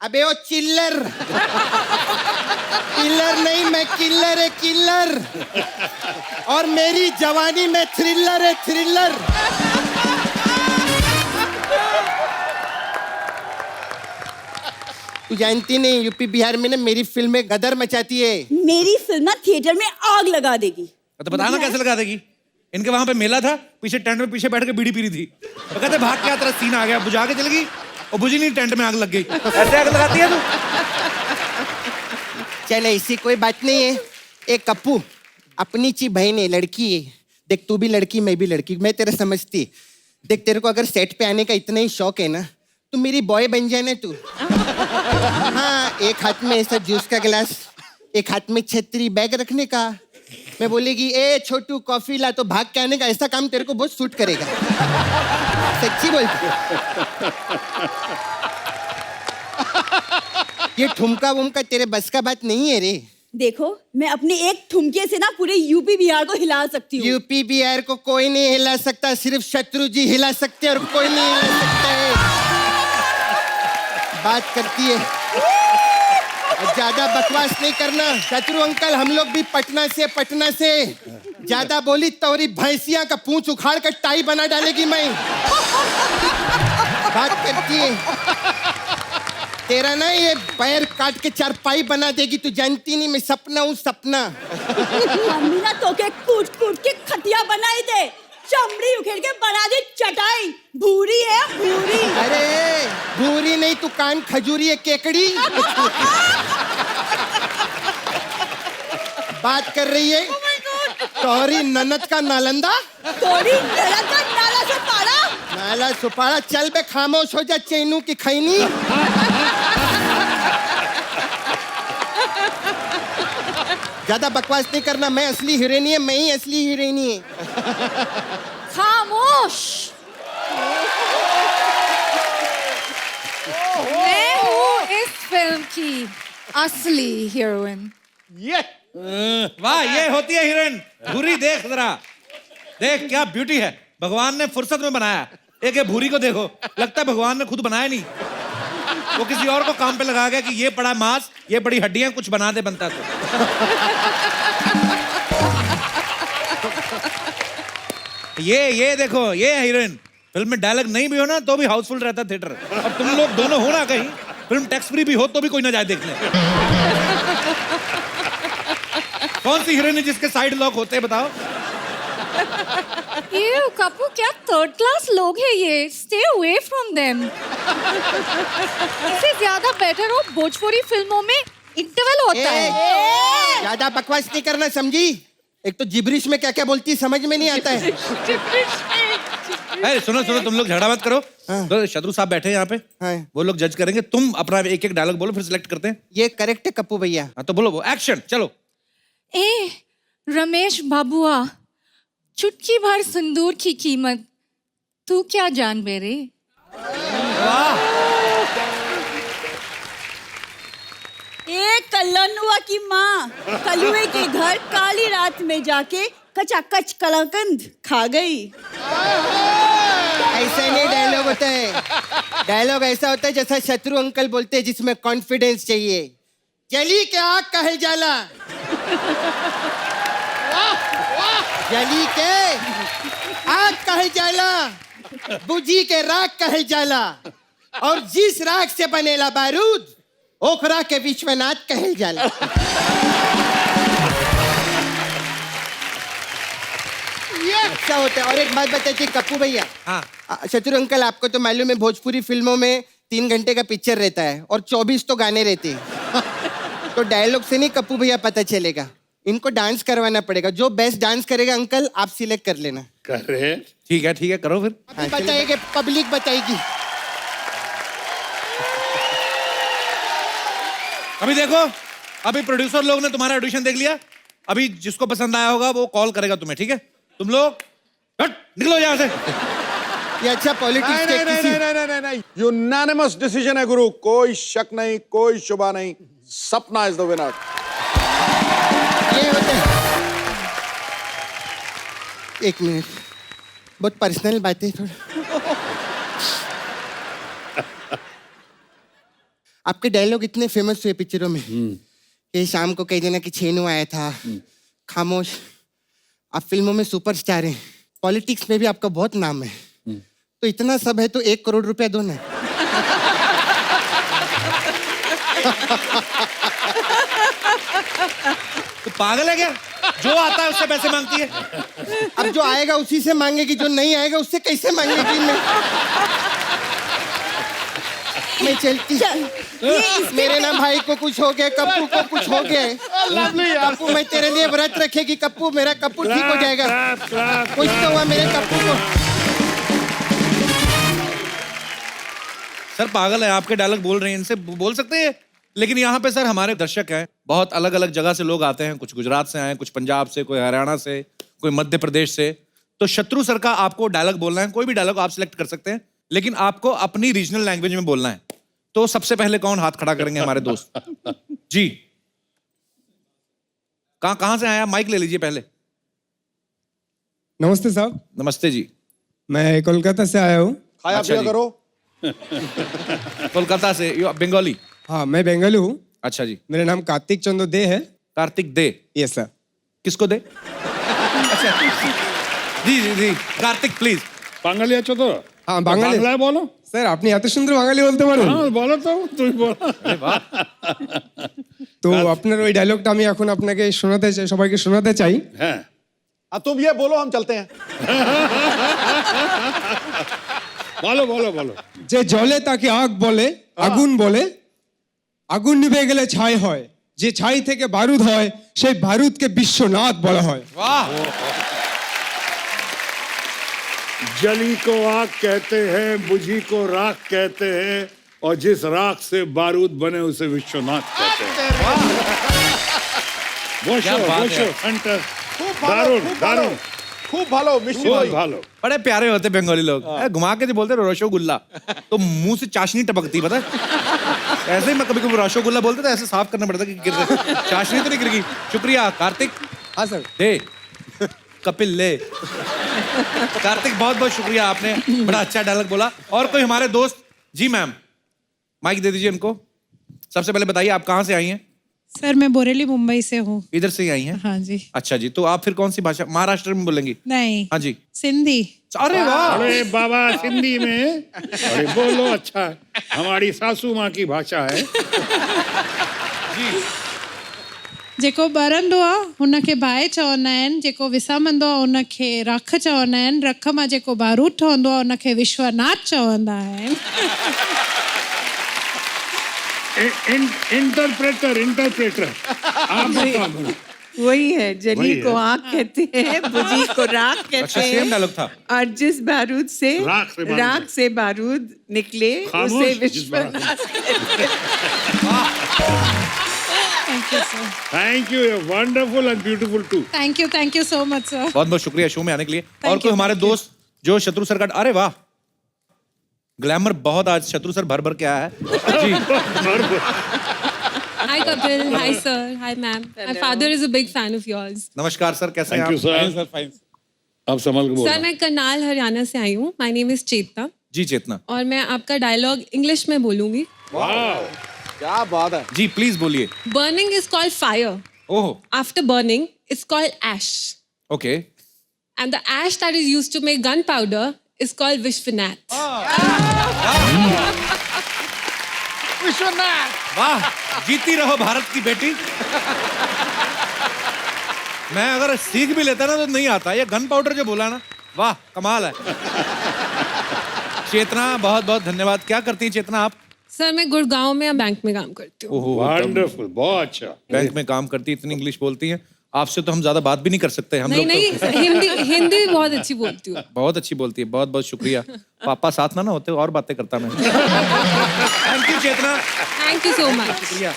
अबे वो चिल्लर। पिल्लर नहीं, मैं किल्लर है, किल्लर। और मेरी जवानी में थ्रिलर है, थ्रिलर। तू जानती नहीं, यूपी बिहार में ना मेरी फिल्में गदर मचाती है। मेरी फिल्म ना थिएटर में आग लगा देगी। तो बताना कैसे लगा देगी? इनके वहां पे मेला था, पीछे टेंट में पीछे बैठ के बीड़ी पी रही थी। वो कहते भाग क्या तेरा सीन आ गया, बुझा के चल गई और बुझी नहीं, टेंट में आग लग गई। ऐसे आग लगाती है तू? चल ऐसी कोई बात नहीं है। एक कप्पू अपनी ची बहन है, लड़की है। देख तू भी लड़की, मैं भी लड़की, मैं तेरा समझती। देख तेरे को अगर सेट पे आने का इतना ही शौक है ना, तो मेरी बॉय बन जाए ना तू। हाँ, एक हाथ में ऐसा जूस का गिलास, एक हाथ में छतरी, बैग रखने का। मैं बोलेगी ए छोटू कॉफी ला, तो भाग के आने का। ऐसा काम तेरे को बहुत सूट करेगा। सच्ची बोलती। ये ठुमका वुमका तेरे बस का बात नहीं है रे। देखो, मैं अपने एक ठुमके से ना पूरे यूपी बिहार को हिला सकती हूँ। यूपी बिहार को कोई नहीं हिला सकता, सिर्फ शत्रु जी हिला सकते हैं और कोई नहीं हिला सकता है। बात करती है, ज्यादा बकवास नहीं करना। शत्रु अंकल, हम लोग भी पटना से। ज्यादा बोली तोरी भैंसिया का पूंछ उखाड़ कर टाई बना डालेगी मैं। बात करती है, तेरा ना ये पैर काट के चारपाई बना देगी। तू जानती नहीं मैं सपना हूँ, सपना। हम भी ना तो के कूट कूट के खटिया बनाए थे, चमड़ी उखेड़ के बना दे चटाई, भूरी है भूरी। अरे भूरी नहीं तू कान खजूरी है केकड़ी। बात कर रही है तोहरी ननद का नालंदा, तोरी नला का नाला से पाड़ा। नाला सुपाड़ा। चल बे खामोश हो जा चैनू की खैनी। ज्यादा बकवास नहीं करना, मैं असली हीरोइनी है, मैं ही असली हीरोइनी है। खामोश। मैं हूँ इस फिल्म की असली हीरोइन। ये वाह, ये होती है हीरोइन। भूरी देख जरा, देख क्या ब्यूटी है, भगवान ने फुर्सत में बनाया। एक ये भूरी को देखो, लगता है भगवान ने खुद बनाया नहीं, वो किसी और को काम पे लगा गया कि ये पड़ा मांस, ये बड़ी हड्डियां, कुछ बना दे बनता तो। ये देखो, ये हीरोइन। फिल्म में डायलॉग नहीं भी हो ना तो भी हाउसफुल रहता थिएटर। और तुम लोग दोनों हो ना कहीं फिल्म टैक्स फ्री भी हो तो भी कोई ना जाए देखने। कौन सी हीरोइन है जिसके साइड लॉक होते हैं बताओ? ये कपू क्या थर्ड क्लास लोग हैं ये, स्टे अवे फ्रॉम देम। इससे ज्यादा बेटर हो भोजपुरी फिल्मों में इंटरवल होता है। ज्यादा बकवास नहीं करना समझी। एक तो जिब्रिश में क्या क्या बोलती है समझ में नहीं आता है। अरे सुनो सुनो, तुम लोग झगड़ा मत करो। तो शत्रु साहब बैठे हैं यहाँ पे, हाँ। वो लोग जज करेंगे। तुम अपना एक एक डायलॉग बोलो, फिर सिलेक्ट करते हैं। ये करेक्ट है कप्पू भैया। हाँ तो बोलो, वो एक्शन चलो। ए रमेश बाबुआ, चुटकी भर सिंदूर की कीमत तू क्या जान बेरे। एक कलनुआ की माँ कलुए के घर काली रात में जाके कचाकच कलाकंद खा गई। ऐसा नहीं डायलॉग होता है। डायलॉग ऐसा होता है जैसा शत्रु अंकल बोलते हैं, जिसमें कॉन्फिडेंस चाहिए। जली के आग कहे जाला, जली के आग कहे जाला, बुझी के राख कहे जाला, और जिस राख से बनेला बारूद ओखरा के विश्वनाथ कहे जाला। अच्छा होता है। और एक बात बताइए कप्पू भैया, हाँ। शत्रु अंकल आपको तो मालूम है भोजपुरी फिल्मों में 3 घंटे का पिक्चर रहता है और 24 तो गाने रहते हैं। तो डायलॉग से नहीं कप्पू भैया पता चलेगा, इनको डांस करवाना पड़ेगा। जो बेस्ट डांस करेगा अंकल आप सिलेक्ट कर लेना। कर रहे। ठीक है करो फिर। हाँ, बताएगी पब्लिक बताएगी। अभी देखो, अभी प्रोड्यूसर लोग ने तुम्हारा ऑडिशन देख लिया। अभी जिसको पसंद आया होगा वो कॉल करेगा तुम्हें, ठीक है? तुम लोग हट, निकलो यहाँ से। ये अच्छा पॉलिटिक्स के किसी नहीं, यूनानिमस डिसीजन है गुरु, कोई शक नहीं, कोई शुबा नहीं। सपना इज द विनर। ये होते हैं। एक मिनट, बहुत पर्सनल बातें थोड़ा। आपके डायलॉग इतने फेमस हुए पिक्चरों में कि शाम को कह देना कि छेनू आया था, खामोश। आप फिल्मों में सुपरस्टार हैं, पॉलिटिक्स में भी आपका बहुत नाम है। तो इतना सब है तो 1 करोड़ रुपया दो ना। तो पागल है क्या? जो आता है उससे पैसे मांगती है। अब जो आएगा उसी से मांगेगी, जो नहीं आएगा उससे कैसे मांगेगी? मैं चलती। मेरे ना भाई को कुछ हो गया, कप्पू को कुछ हो गया। कप्पू मैं तेरे लिए व्रत रखेगी कप्पू, मेरा कप्पू ठीक हो जाएगा। कुछ तो हुआ मेरे कप्पू को। सर पागल है, आपके डायलॉग बोल रहे हैं, इनसे बोल सकते हैं। लेकिन यहाँ पे सर हमारे दर्शक हैं, बहुत अलग अलग जगह से लोग आते हैं। कुछ गुजरात से आए, कुछ पंजाब से, कोई हरियाणा से, कोई मध्य प्रदेश से। तो शत्रु सर का आपको डायलॉग बोलना है, कोई भी डायलॉग आप सिलेक्ट कर सकते हैं, लेकिन आपको अपनी रीजनल लैंग्वेज में बोलना है। तो सबसे पहले कौन हाथ खड़ा करेंगे हमारे दोस्त? जी, कहां से आया? माइक ले लीजिए पहले। नमस्ते साहब। नमस्ते जी। मैं कोलकाता से आया हूँ। खाया अच्छा पिया जी। करो। कोलकाता से, यू बंगाली? हाँ मैं बेंगलुरु हूँ। अच्छा जी। मेरा नाम कार्तिक चंद्र दे है। कार्तिक दे? Yes sir. किसको दे? अच्छा जी जी जी, कार्तिक प्लीज। বাঙালি আছো তো? हाँ বাঙালি। বাংলায় বলো। স্যার আপনি এত সুন্দর বাঙালি বলতে পারেন? হ্যাঁ বলো তো, তুমি বলো। তো আপনার ওই ডায়লগটা আমি এখন আপনাকে শোনাতে চাই, সবাইকে শোনাতে চাই। হ্যাঁ। अब तुम ये बोलो, हम चलते हैं। বলো বলো বলো যে জলে তাকে আগ বলে, আগুন বলে, আগুন নিভে গেলে ছাই হয়, যে ছাই থেকে বারুদ হয়, সেই বারুদকে বিশ্বনাথ বলা হয়। वाह जली को आग कहते हैं, बुझी को राख कहते हैं, और जिस राख से बारूद बने उसे विश्वनाथ कहते हैं। क्या बात है। खूब भालो, दारुण खूब भालो, दारुण खूब भालो मिश्री बहुत भाई। भालो। बड़े प्यारे होते बंगाली लोग घुमा के जो बोलते हैं रसोगुल्ला तो मुंह से चाशनी टपकती पता है ऐसे ही मैं कभी कभी रसोगुल्ला बोलते तो ऐसे साफ करना पड़ता कि गिर गए। चाशनी तो नहीं गिर गई। शुक्रिया कार्तिक। हाँ सर। दे कपिल ले। कार्तिक बहुत बहुत शुक्रिया, आपने बड़ा अच्छा डायलॉग बोला। और कोई हमारे दोस्त? जी मैम माइक दे दीजिए इनको। सबसे पहले बताइए आप कहाँ से आई हैं? सर मैं बोरेली मुंबई से हूँ। इधर से ही आई हैं? हाँ जी। अच्छा जी, तो आप फिर कौन सी भाषा? महाराष्ट्र में बोलेंगी? नहीं हाँ जी। सिंधी। अरे वाह अरे बाबा सिंधी में अरे बोलो, अच्छा है। हमारी सासू माँ की भाषा है। जेको ॿरंदो आहे हुनखे बाहि चवंदा आहिनि, जेको विसामंदो आहे हुनखे रख चवंदा आहिनि, रख मां जेको बारूद ठहंदो आहे हुनखे विश्वनाथ चवंदा आहिनि। इंटरप्रेटर इंटरप्रेटर आप बताओ। वही है, जली वही को है। आग कहते हैं, बुझी को राख कहते अच्छा हैं। सेम डायलॉग था। और जिस बारूद से राख से बारूद निकले खामोश, उसे जिस Vishwanath thank you sir. Thank you, wonderful and beautiful too. Thank you so much sir. बहुत बहुत शुक्रिया शो में आने के लिए। और कोई you, हमारे thank you. दोस्त जो शत्रु सर का, अरे वाह ग्लैमर बहुत आज शत्रु सर भर भर के आया है जी। Hi Kapil, hi sir, hi ma'am. My father is a big fan of yours. नमस्कार सर, कैसे हैं थैंक यू आप? सर। अब संभल के बोलो। सर मैं करनाल हरियाणा से आई हूँ. My name is चेतना जी चेतना और मैं आपका डायलॉग इंग्लिश में बोलूंगी. वाओ क्या बात है। जी प्लीज बोलिए। Burning is called fire. Oh After burning, it's called ash. Okay. And the ash that is used to make gunpowder is called Vishwanath. वाह जीती रहो भारत की बेटी। मैं अगर सीख भी लेता ना तो नहीं आता, ये गन पाउडर जो बोला ना, वाह कमाल है। चेतना बहुत बहुत धन्यवाद। क्या करती है चेतना आप? सर मैं गुड़गांव में बैंक में काम करती हूँ. वंडरफुल, बहुत अच्छा। बैंक में काम करती, इतनी इंग्लिश बोलती हैं। आपसे तो हम ज्यादा बात भी नहीं कर सकते हम नहीं लोग नहीं तो। हिंदी भी बहुत अच्छी बोलती हूँ. बहुत अच्छी बोलती है, बहुत बहुत शुक्रिया। पापा साथ ना होते और बातें करता मैं। Thank you Chetna. Thank you so much. शुक्रिया।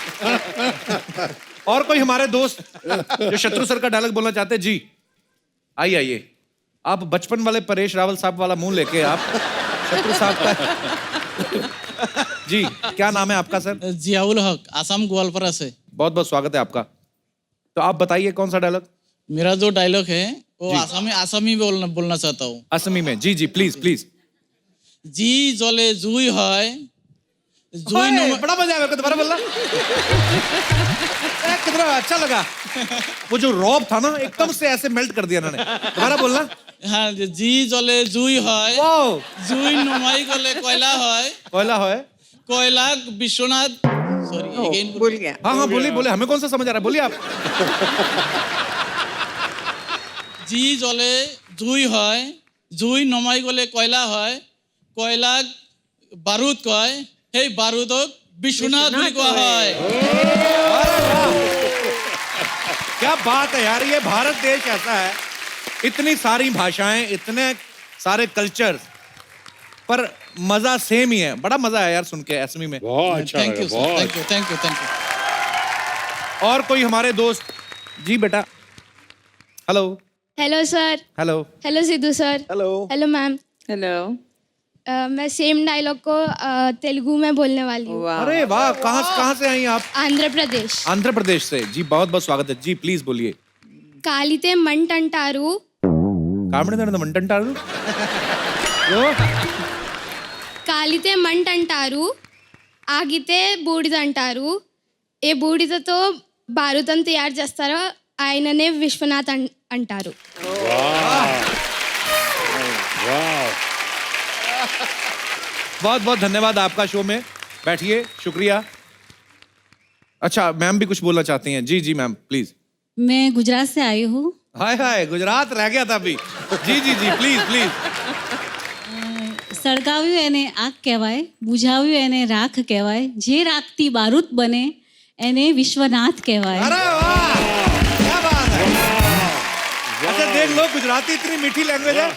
और कोई हमारे दोस्त जो शत्रु सर का डायलॉग बोलना चाहते हैं? जी आइए आइए। आप बचपन वाले परेश रावल साहब वाला मुंह लेके आप शत्रु साहब का। जी क्या नाम है आपका सर? जियाउल हक, आसाम ग्वालपारा से। बहुत बहुत स्वागत है आपका। तो आप बताइए कौन सा डायलॉग? मेरा जो डायलॉग है वो आसामी बोलना चाहता हूँ। असमी में? जी जी प्लीज प्लीज। जी जले जुई है, जुई ओए, बड़ा मजा आया, दोबारा बोलना। कितना अच्छा लगा। वो जो रॉब था ना एकदम से ऐसे मेल्ट कर दिया इन्होंने। दोबारा बोलना। हाँ, जी जले जुई है, वाओ जुई नुमाई गले कोयला है, कोयला है, कोयला विश्वनाथ। सॉरी अगेन भूल गया। हाँ हाँ बोलिए बोलिए, हमें कौन सा समझ आ रहा है, बोलिए आप। जी जले जुई है, जुई नुमाई गले कोयला है, कोयला बारूद कय, हे बारूदक विश्वनाथ বুলি কোৱা হয়। क्या बात है यार, ये भारत देश ऐसा है, इतनी सारी भाषाएं, इतने सारे कल्चर, पर मजा सेम ही है। बड़ा मजा आया यार सुन के असमी में। बहुत अच्छा थैंक लगा, यू सर, बहुत। Thank you thank you thank you. और कोई हमारे दोस्त? जी बेटा। Hello hello sir. Hello. Hello Sidhu sir. Hello. Hello ma'am. Hello. मैं सेम डायलॉग को तेलुगु में बोलने वाली हूँ। अरे वाह, कहाँ से आई आप? आंध्र प्रदेश। आंध्र प्रदेश से। जी बहुत बहुत स्वागत है। जी प्लीज बोलिए। कालिते मंटंटारू, మంటారు కాలితే మంట అంటారు, ఆగితే బూడిద అంటారు, ఏ బూడిదతో బారుతం తయారు చేస్తారో ఆయననే విశ్వనాథ్ అంటారు. बहुत बहुत धन्यवाद आपका शो में। बैठिए, शुक्रिया। अच्छा मैम भी कुछ बोलना चाहती हैं? जी जी मैम प्लीज। मैं गुजरात से आई हूँ हाय हाय, गुजरात रह गया था अभी। जी जी जी, प्लीज प्लीज। સળગાવ્યું એને આગ કહેવાય, બુઝાવ્યું એને રાખ કહેવાય, જે રાખતી બારૂદ બને એને વિશ્વનાથ કહેવાય। अरे वाह, क्या बात है। अच्छा देख लो, गुजराती इतनी मीठी लैंग्वेज है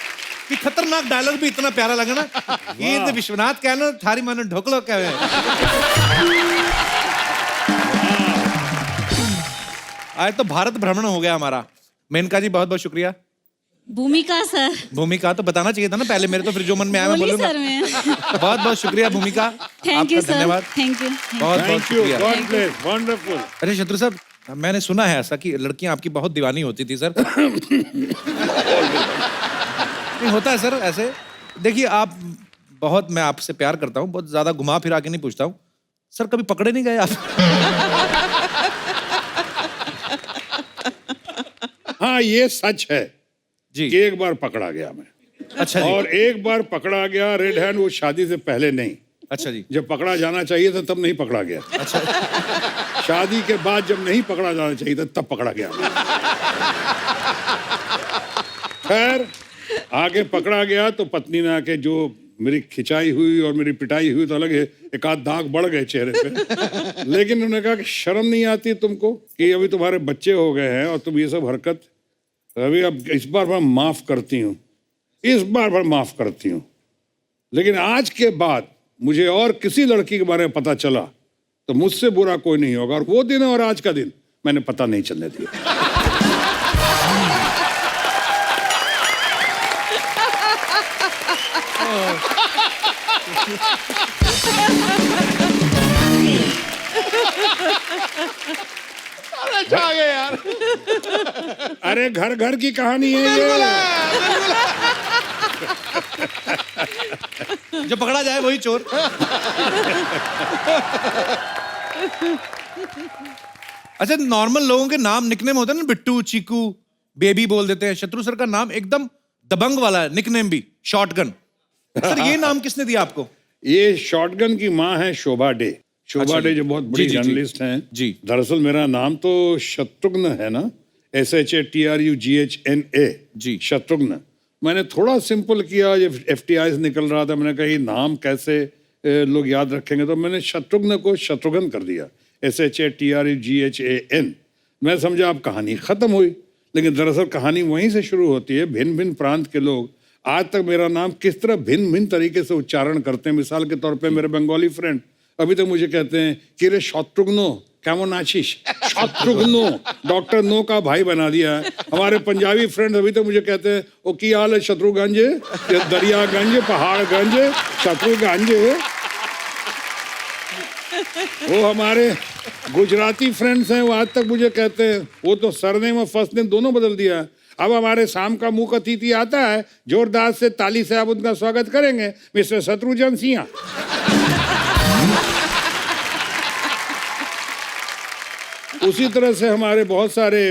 कि खतरनाक डायलॉग भी इतना प्यारा लगा ना। ये तो विश्वनाथ कहना, थारी मानो ढोकलो कहे। आज तो भारत भ्रमण हो गया हमारा। मेनका जी बहुत बहुत शुक्रिया। ભૂમિકા સર, भूमिका तो बताना चाहिए था ना पहले, मेरे तो फिर जो मन में आया मैं बोली बोलूंगा। सर मैं। बहुत बहुत शुक्रिया भूमिका, थैंक यू आपका सर, धन्यवाद। Thank you. बहुत बहुत थैंक यू, शुक्रिया। God bless, wonderful. अरे शत्रु साहब, मैंने सुना है ऐसा कि लड़कियां आपकी बहुत दीवानी होती थी सर। नहीं होता है सर ऐसे। देखिए आप बहुत, मैं आपसे प्यार करता हूँ, बहुत ज्यादा घुमा फिरा के नहीं पूछता हूँ सर। कभी पकड़े नहीं गए आप? हाँ ये सच है जी कि एक बार पकड़ा गया मैं। अच्छा जी। और एक बार पकड़ा गया रेड हैंड, वो शादी से पहले नहीं। अच्छा जी। जब पकड़ा जाना चाहिए था तब नहीं पकड़ा गया। अच्छा। शादी के बाद जब नहीं पकड़ा जाना चाहिए था तब पकड़ा गया। खैर आगे पकड़ा गया तो पत्नी ने आके जो मेरी खिंचाई हुई और मेरी पिटाई हुई तो अलग है, एक आध दाग बढ़ गए चेहरे पे। लेकिन उन्होंने कहा कि शर्म नहीं आती तुमको कि अभी तुम्हारे बच्चे हो गए हैं और तुम ये सब हरकत, अभी अब इस बार मैं माफ करती हूँ, इस बार मैं माफ करती हूँ। लेकिन आज के बाद मुझे और किसी लड़की के बारे में पता चला तो मुझसे बुरा कोई नहीं होगा। और वो दिन और आज का दिन मैंने पता नहीं चलने दिया। यार अरे घर घर की कहानी है ये। जो पकड़ा जाए वही चोर। अच्छा नॉर्मल लोगों के नाम निकनेम होते हैं ना, बिट्टू, चीकू, बेबी बोल देते हैं। शत्रु सर का नाम एकदम दबंग वाला है, निकनेम भी शॉटगन। सर ये नाम किसने दिया आपको? ये शॉटगन की माँ है शोभा डे। शोभा अच्छा डे जी। जो बहुत बड़ी जी, जी, जी। जर्नलिस्ट हैं। जी। दरअसल मेरा नाम तो शत्रुघ्न है ना, SHATRUGHNA। जी। शत्रुघ्न। मैंने थोड़ा सिंपल किया, जब FTI से निकल रहा था मैंने कहा ये नाम कैसे लोग याद रखेंगे, तो मैंने शत्रुघ्न को शत्रुघ्न कर दिया, SHATRUGHAN। मैं समझा अब कहानी खत्म हुई, लेकिन दरअसल कहानी वहीं से शुरू होती है। भिन्न भिन्न प्रांत के लोग आज तक मेरा नाम किस तरह भिन्न भिन्न तरीके से उच्चारण करते हैं। मिसाल के तौर पे मेरे बंगाली फ्रेंड अभी तक मुझे कहते हैं कि रे शत्रुघ्नो केमन आशीष। शत्रुघ्नो, डॉक्टर नो का भाई बना दिया है। हमारे पंजाबी फ्रेंड्स अभी तक मुझे कहते हैं ओ की हाल है शत्रुगंज, दरियागंज, पहाड़गंज, शत्रुगंज। वो हमारे गुजराती फ्रेंड्स हैं, वो आज तक मुझे कहते हैं, वो तो सरनेम और फर्स्ट नेम दोनों बदल दिया है। अब हमारे शाम का मुख्य अतिथि आता है, जोरदार से ताली से आप उनका स्वागत करेंगे, मिस्टर शत्रुघ्न सिंह। उसी तरह से हमारे बहुत सारे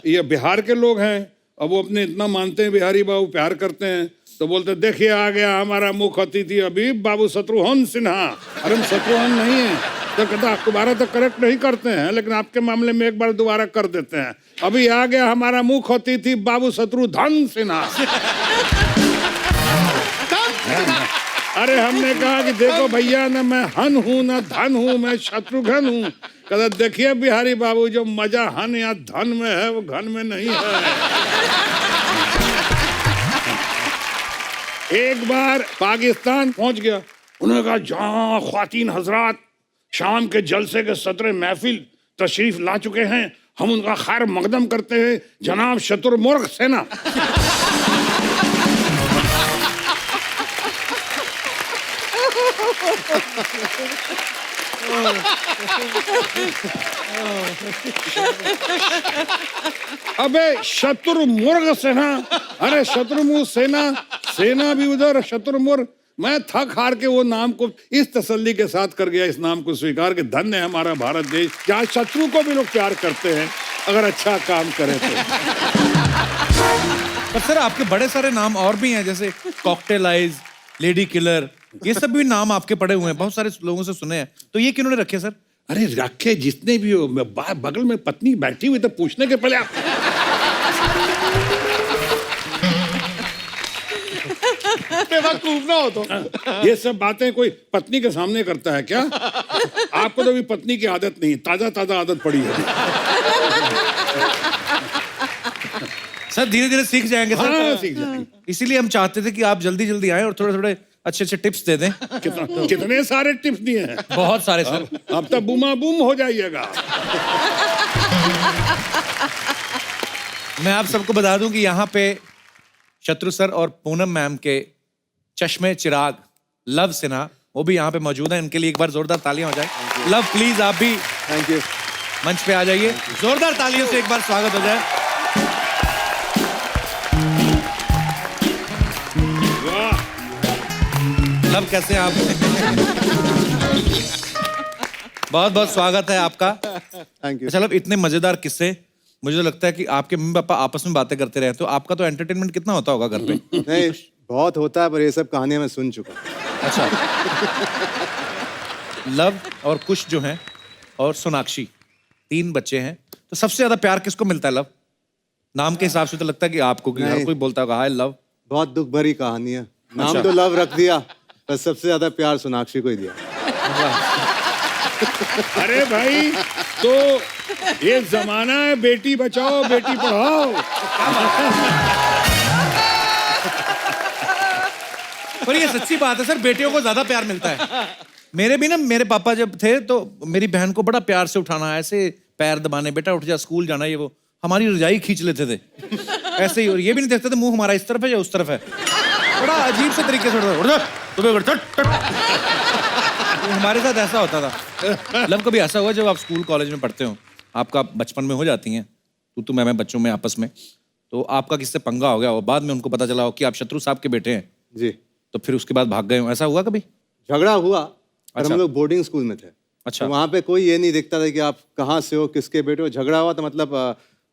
ये बिहार के लोग हैं। अब वो अपने इतना मानते हैं बिहारी बाबू, प्यार करते हैं, तो बोलते देखिए आ गया हमारा मुख्य अतिथि अभी बाबू शत्रुघ्न सिन्हा। अरे हम शत्रुघ्न नहीं है, तो कहता दोबारा तो करेक्ट नहीं करते हैं, लेकिन आपके मामले में एक बार दोबारा कर देते हैं। अभी आ गया हमारा मुख्य अतिथि बाबू शत्रुघ्न सिन्हा। अरे हमने कहा कि देखो भैया, ना मैं हन हूं ना धन हूं, मैं शत्रुघ्न हूं। कहता देखिए बिहारी बाबू, जो मजा हन या धन में है वो घन में नहीं है। एक बार पाकिस्तान पहुंच गया, उन्होंने कहा जहां ख्वातीन हजरात शाम के जलसे के सदर महफिल तशरीफ ला चुके हैं, हम उनका खैर मकदम करते हैं जनाब शत्रुमुर्ग सेना। अबे शत्रुमुर्ग सेना, अरे शत्रुमुर्ग सेना, सेना भी उधर, शत्रुमुर्ग। मैं थक हार के वो नाम को इस तसल्ली के साथ कर गया, इस नाम को स्वीकार के धन्य है हमारा भारत देश, जहाँ शत्रु को भी लोग प्यार करते हैं अगर अच्छा काम करे तो। पर सर आपके बड़े सारे नाम और भी हैं, जैसे कॉकटेल आइज, लेडी किलर, ये सब भी नाम आपके पड़े हुए हैं, बहुत सारे लोगों से सुने हैं। तो ये किन्होंने रखे सर? अरे रखे जितने भी हो, बगल में पत्नी बैठी हुई तो पूछने के पहले आप बेवकूफ ना हो तो। ये सब बातें कोई पत्नी के सामने करता है क्या? आपको तो अभी पत्नी की आदत नहीं, ताजा ताजा आदत पड़ी है। सर धीरे धीरे सीख जाएंगे सर। हाँ, सीख जाएंगे। इसीलिए हम चाहते थे कि आप जल्दी जल्दी आए और थोड़े थोड़े अच्छे अच्छे टिप्स दे दें। कितने सारे टिप्स दिए हैं। बहुत सारे सर। अब तक बूमा बूम हो जाइएगा। मैं आप सबको बता दूं कि यहाँ पे शत्रु सर और पूनम मैम के चश्मे चिराग लव सिन्हा वो भी यहाँ पे मौजूद हैं। इनके लिए एक बार जोरदार तालियां हो जाए। लव प्लीज आप भी थैंक यू। मंच पे आ जाइए। जोरदार तालियों से एक बार स्वागत हो जाए। वाह, लव कैसे हैं आप? बहुत बहुत स्वागत है आपका। Thank you. अच्छा लव, इतने मजेदार किस्से, मुझे तो लगता है कि आपके मम्मी पापा आपस में बातें करते रहे तो आपका तो एंटरटेनमेंट कितना होता होगा घर पे? नहीं बहुत होता है, पर ये सब कहानियां मैं सुन चुका हूं। अच्छा। लव और कुश जो हैं और सोनाक्षी 3 बच्चे हैं, तो सबसे ज्यादा प्यार किसको मिलता है? लव नाम के हिसाब से तो लगता है कि आपको, कि हर कोई बोलता होगा हाय लव। बहुत दुख भरी कहानी है। नाम अच्छा। तो लव रख दिया, पर सबसे ज्यादा प्यार सोनाक्षी को ही दिया। अरे भाई, तो ये जमाना है बेटी बचाओ बेटी पढ़ाओ। पर ये सच्ची बात है सर, बेटियों को ज्यादा प्यार मिलता है। मेरे भी ना, मेरे पापा जब थे तो मेरी बहन को बड़ा प्यार से उठाना, ऐसे पैर दबाने, बेटा उठ जा स्कूल जाना, ये वो हमारी रजाई खींच लेते थे ऐसे ही। और ये भी नहीं देखते थे मुंह हमारा इस तरफ है या उस तरफ है, बड़ा अजीब से तरीके से उठ जा तुम्हें उठ, हमारे साथ ऐसा होता था। लव कभी ऐसा हुआ जब आप स्कूल कॉलेज में पढ़ते हो, आपका बचपन में हो जाती हैं तू मैं बच्चों में आपस में, तो आपका किससे पंगा हो गया हो, बाद में उनको पता चला हो कि आप शत्रु साहब के बेटे हैं जी, तो फिर उसके बाद भाग गए हो, ऐसा हुआ कभी? झगड़ा हुआ, और अच्छा। हम लोग बोर्डिंग स्कूल में थे। अच्छा। तो वहाँ पे कोई ये नहीं देखता था कि आप कहाँ से हो, किसके बेटे हो। झगड़ा हुआ तो मतलब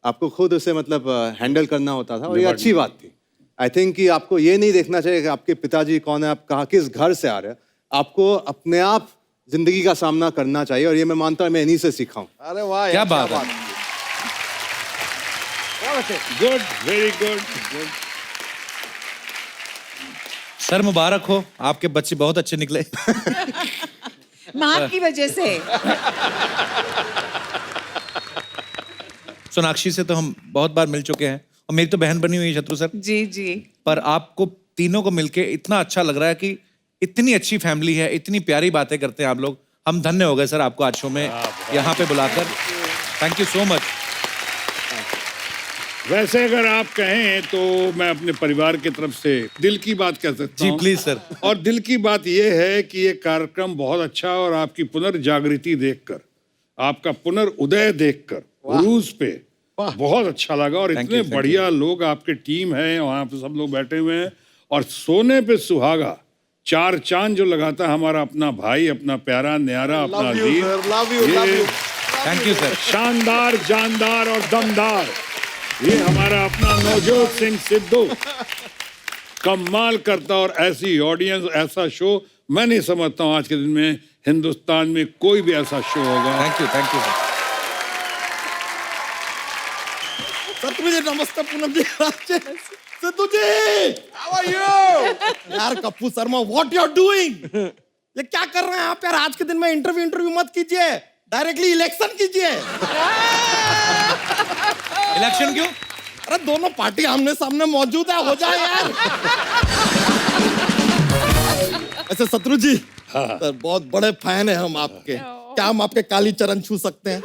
आपको खुद उसे मतलब हैंडल करना होता था, और ये अच्छी बात थी। आई थिंक कि आपको ये नहीं देखना चाहिए कि आपके पिताजी कौन है, आप कहाँ किस घर से आ रहे हैं। आपको अपने आप जिंदगी का सामना करना चाहिए, और ये मैं मानता हूँ मैं इन्हीं से सीखा हूँ। अरे वाह, क्या बात है। Good, very good. सर मुबारक हो, आपके बच्चे बहुत अच्छे निकले। माँ की वजह से। सोनाक्षी से तो हम बहुत बार मिल चुके हैं, और मेरी तो बहन बनी हुई है शत्रु सर। जी जी। पर आपको तीनों को मिलके इतना अच्छा लग रहा है कि इतनी अच्छी फैमिली है, इतनी प्यारी बातें करते हैं आप लोग। हम धन्य हो गए सर आपको आज शो में यहाँ पे बुलाकर। Thank you so much. वैसे अगर आप कहें तो मैं अपने परिवार की तरफ से दिल की बात कह सकता जी हूं। Please sir. और दिल की बात यह है कि ये कार्यक्रम बहुत अच्छा, और आपकी पुनर्जागृति देखकर, आपका पुनर्उदय देखकर रूस पे बहुत अच्छा लगा। और इतने बढ़िया लोग आपके टीम है, वहां पे सब लोग बैठे हुए हैं, और सोने पे सुहागा 4 चांद जो लगाता है हमारा अपना भाई, अपना प्यारा न्यारा, अपना अजीज। Thank you sir. शानदार, जानदार और दमदार ये हमारा अपना नवजोत सिंह सिद्धू कमाल करता। और ऐसी ऑडियंस, ऐसा शो मैं नहीं समझता हूँ आज के दिन में हिंदुस्तान में कोई भी ऐसा शो होगा। Thank you sir. शत्रु जी नमस्ते। पूनम जी, सिद्धू जी, How are you? यार Kappu Sharma, what you are doing? ये क्या कर रहे हैं आप यार? आज के दिन में इंटरव्यू मत कीजिए, डायरेक्टली इलेक्शन कीजिए। इलेक्शन क्यों? अरे दोनों पार्टी आमने सामने मौजूद है, हो जाए यार। ऐसे शत्रु जी, सर बहुत बड़े फैन है हम आपके, क्या हम आपके काली चरण छू सकते हैं?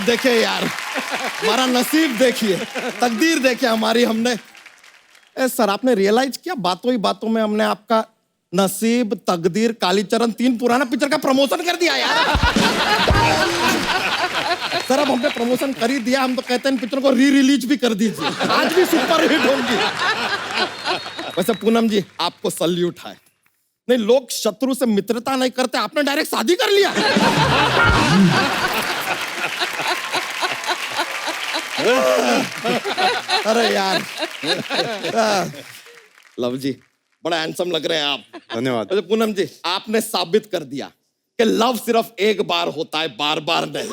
देखिए यार, हमारा नसीब देखिए, तकदीर देखिए हमारी। हमने सर, आपने रियलाइज किया बातों ही बातों में हमने आपका नसीब, तकदीर, कालीचरण 3 पुराना पिक्चर का प्रमोशन कर दिया यार। सर अब हमने प्रमोशन कर ही दिया, हम तो कहते हैं पिक्चर को री-रिलीज भी कर दीजिए, आज भी सुपर हिट होंगी। वैसे पूनम जी, आपको सल्यूट है। नहीं, लोग शत्रु से मित्रता नहीं करते, आपने डायरेक्ट शादी कर लिया। अरे यार, लव जी बड़ा हैंडसम लग रहे हैं आप। धन्यवाद। अच्छा पूनम जी, आपने साबित कर दिया कि लव सिर्फ एक बार होता है, बार बार नहीं।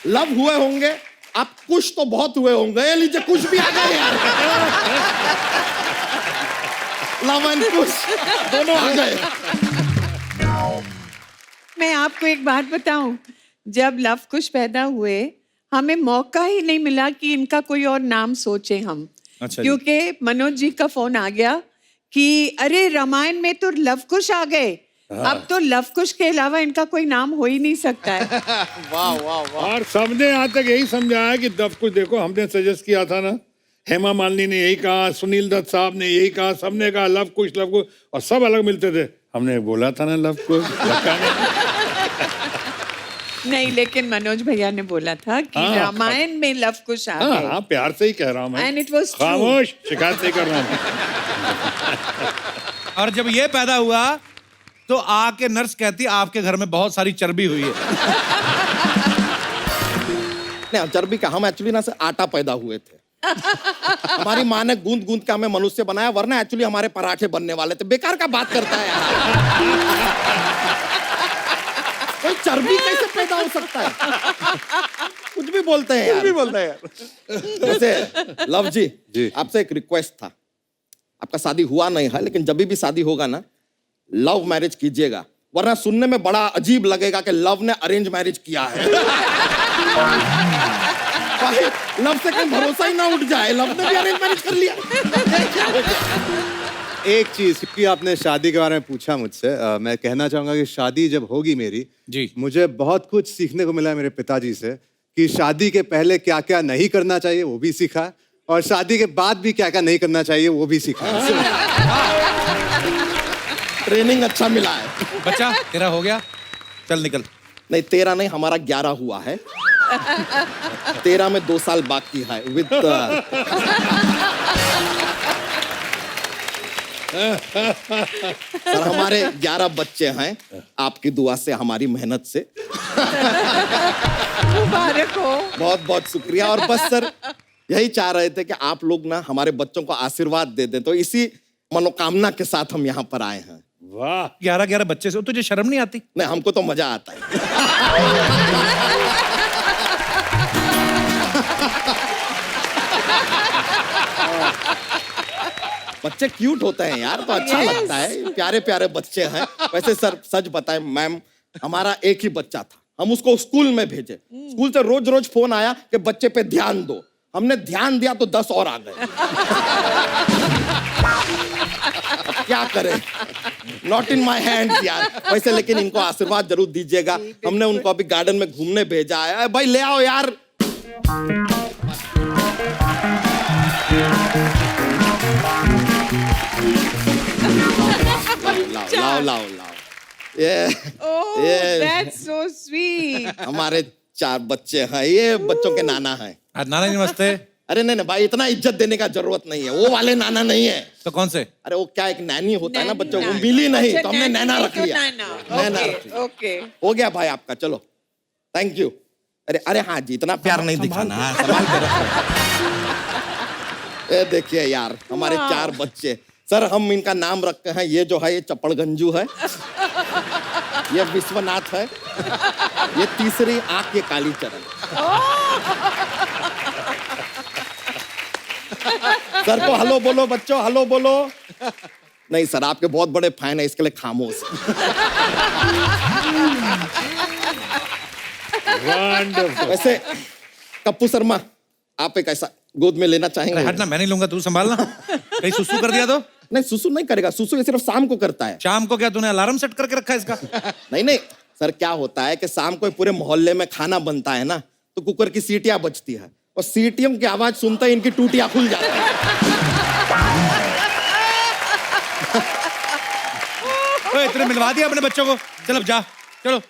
लव हुए होंगे, आप कुछ तो बहुत हुए होंगे। ये लीजिए कुछ भी आ गए यार। लव एंड कुछ दोनों आ गए। मैं आपको एक बात बताऊं, जब लव कुश पैदा हुए हमें मौका ही नहीं मिला कि इनका कोई और नाम सोचे हम। अच्छा जी। क्योंकि मनोज जी का फोन आ गया कि अरे रामायण में तो लव कुश आ गए, अब तो लव कुश के अलावा इनका कोई नाम हो ही नहीं सकता है। वाह वाह वाह। और सबने आज तक यही समझाया कि लव कुश, देखो हमने सजेस्ट किया था ना, हेमा मालिनी ने यही कहा, सुनील दत्त साहब ने यही कहा, सबने कहा लव कुश, और सब अलग मिलते थे। हमने बोला था ना लव कुश। नहीं, लेकिन मनोज भैया ने बोला था कि हाँ, रामायण में लव कुश आ हाँ गए। हाँ, प्यार से ही कह रहा हूँ मैं। And it was true. खामोश, शिकायत नहीं कर रहा हूँ। और जब ये पैदा हुआ तो आके नर्स कहती आपके घर में बहुत सारी चर्बी हुई है। नहीं, चर्बी का हम एक्चुअली ना से आटा पैदा हुए थे। हमारी माँ ने गूंद गूंद के हमें मनुष्य बनाया, वरना एक्चुअली हमारे पराठे बनने वाले थे। बेकार का बात करता है यार। कोई चर्बी कैसे पैदा हो सकता है? कुछ भी बोलते हैं यार। कुछ भी बोलते हैं यार। वैसे लव जी, आपसे एक रिक्वेस्ट था। आपका शादी हुआ नहीं है, लेकिन जब भी शादी होगा ना, लव मैरिज कीजिएगा, वरना सुनने में बड़ा अजीब लगेगा कि लव ने अरेंज मैरिज किया है। लव से कहीं भरोसा ही ना उठ जाए, लव ने भी अरेंज मैरिज कर लिया। एक चीज, क्योंकि आपने शादी के बारे में पूछा मुझसे, मैं कहना चाहूंगा कि शादी जब होगी मेरी जी, मुझे बहुत कुछ सीखने को मिला है मेरे पिताजी से, कि शादी के पहले क्या क्या नहीं करना चाहिए वो भी सीखा, और शादी के बाद भी क्या क्या नहीं करना चाहिए वो भी सीखा। ट्रेनिंग अच्छा मिला है। बच्चा तेरा हो गया, चल निकल। नहीं, 13 नहीं, हमारा 11 हुआ है। 13 में 2 साल बाकी है विद सर, हमारे 11 बच्चे हैं, आपकी दुआ से, हमारी मेहनत से। मुबारक हो। बहुत बहुत शुक्रिया। और बस सर यही चाह रहे थे कि आप लोग ना हमारे बच्चों को आशीर्वाद दे दें, तो इसी मनोकामना के साथ हम यहाँ पर आए हैं। वाह, 11 बच्चे से तुझे शर्म नहीं आती? नहीं, हमको तो मजा आता है। बच्चे क्यूट होते हैं यार, तो अच्छा लगता है। प्यारे प्यारे बच्चे हैं। वैसे सर सच बताएं मैम, हमारा एक ही बच्चा था, हम उसको स्कूल में भेजे। स्कूल से रोज रोज फोन आया कि बच्चे पे ध्यान दो। हमने ध्यान दिया तो 10 और आ गए। क्या करें, नॉट इन माई हैंड्स यार। वैसे लेकिन इनको आशीर्वाद जरूर दीजिएगा। हमने उनको अभी गार्डन में घूमने भेजा है। भाई ले आओ यार। लाओ लाओ लाओ। Oh, ये that's so sweet. हमारे 4 बच्चे हैं, ये बच्चों के नाना हैं। नाना जी नमस्ते। अरे नहीं नहीं भाई, इतना इज्जत देने का जरूरत नहीं है, वो वाले नाना नहीं है। तो कौन से? अरे वो क्या, एक नैनी होता है ना बच्चों को, मिली नहीं तो हमने नैना रख लिया। नैना रख लिया। ओके, हो गया भाई आपका, चलो थैंक यू। अरे अरे हाँ जी, इतना प्यार नहीं दिखाना, संभाल के रखो। ये देखिए यार, हमारे 4 बच्चे। सर हम इनका नाम रखते हैं, ये जो है ये चपड़गंजू है, ये विश्वनाथ है, ये तीसरी आंख ये कालीचरण। सर को हेलो बोलो बच्चों, हेलो बोलो। नहीं सर, आपके बहुत बड़े फैन है, इसके लिए खामोश। वैसे कप्पू शर्मा, आप एक ऐसा गोद में लेना चाहेंगे? हटना, मैं नहीं लूंगा, तू संभालना। कहीं सुसु कर दिया तो? नहीं, सुसु नहीं करेगा, सुसु ये सिर्फ शाम को करता है। शाम को क्या तूने अलार्म सेट करके रखा है इसका? नहीं नहीं सर, क्या होता है कि शाम को पूरे मोहल्ले में खाना बनता है ना, तो कुकर की सीटियां बजती है, और सीटियों की आवाज सुनते ही इनकी टूटियां खुल जाती है। इतने मिलवा दिया अपने बच्चों को, चल अब जा, चलो।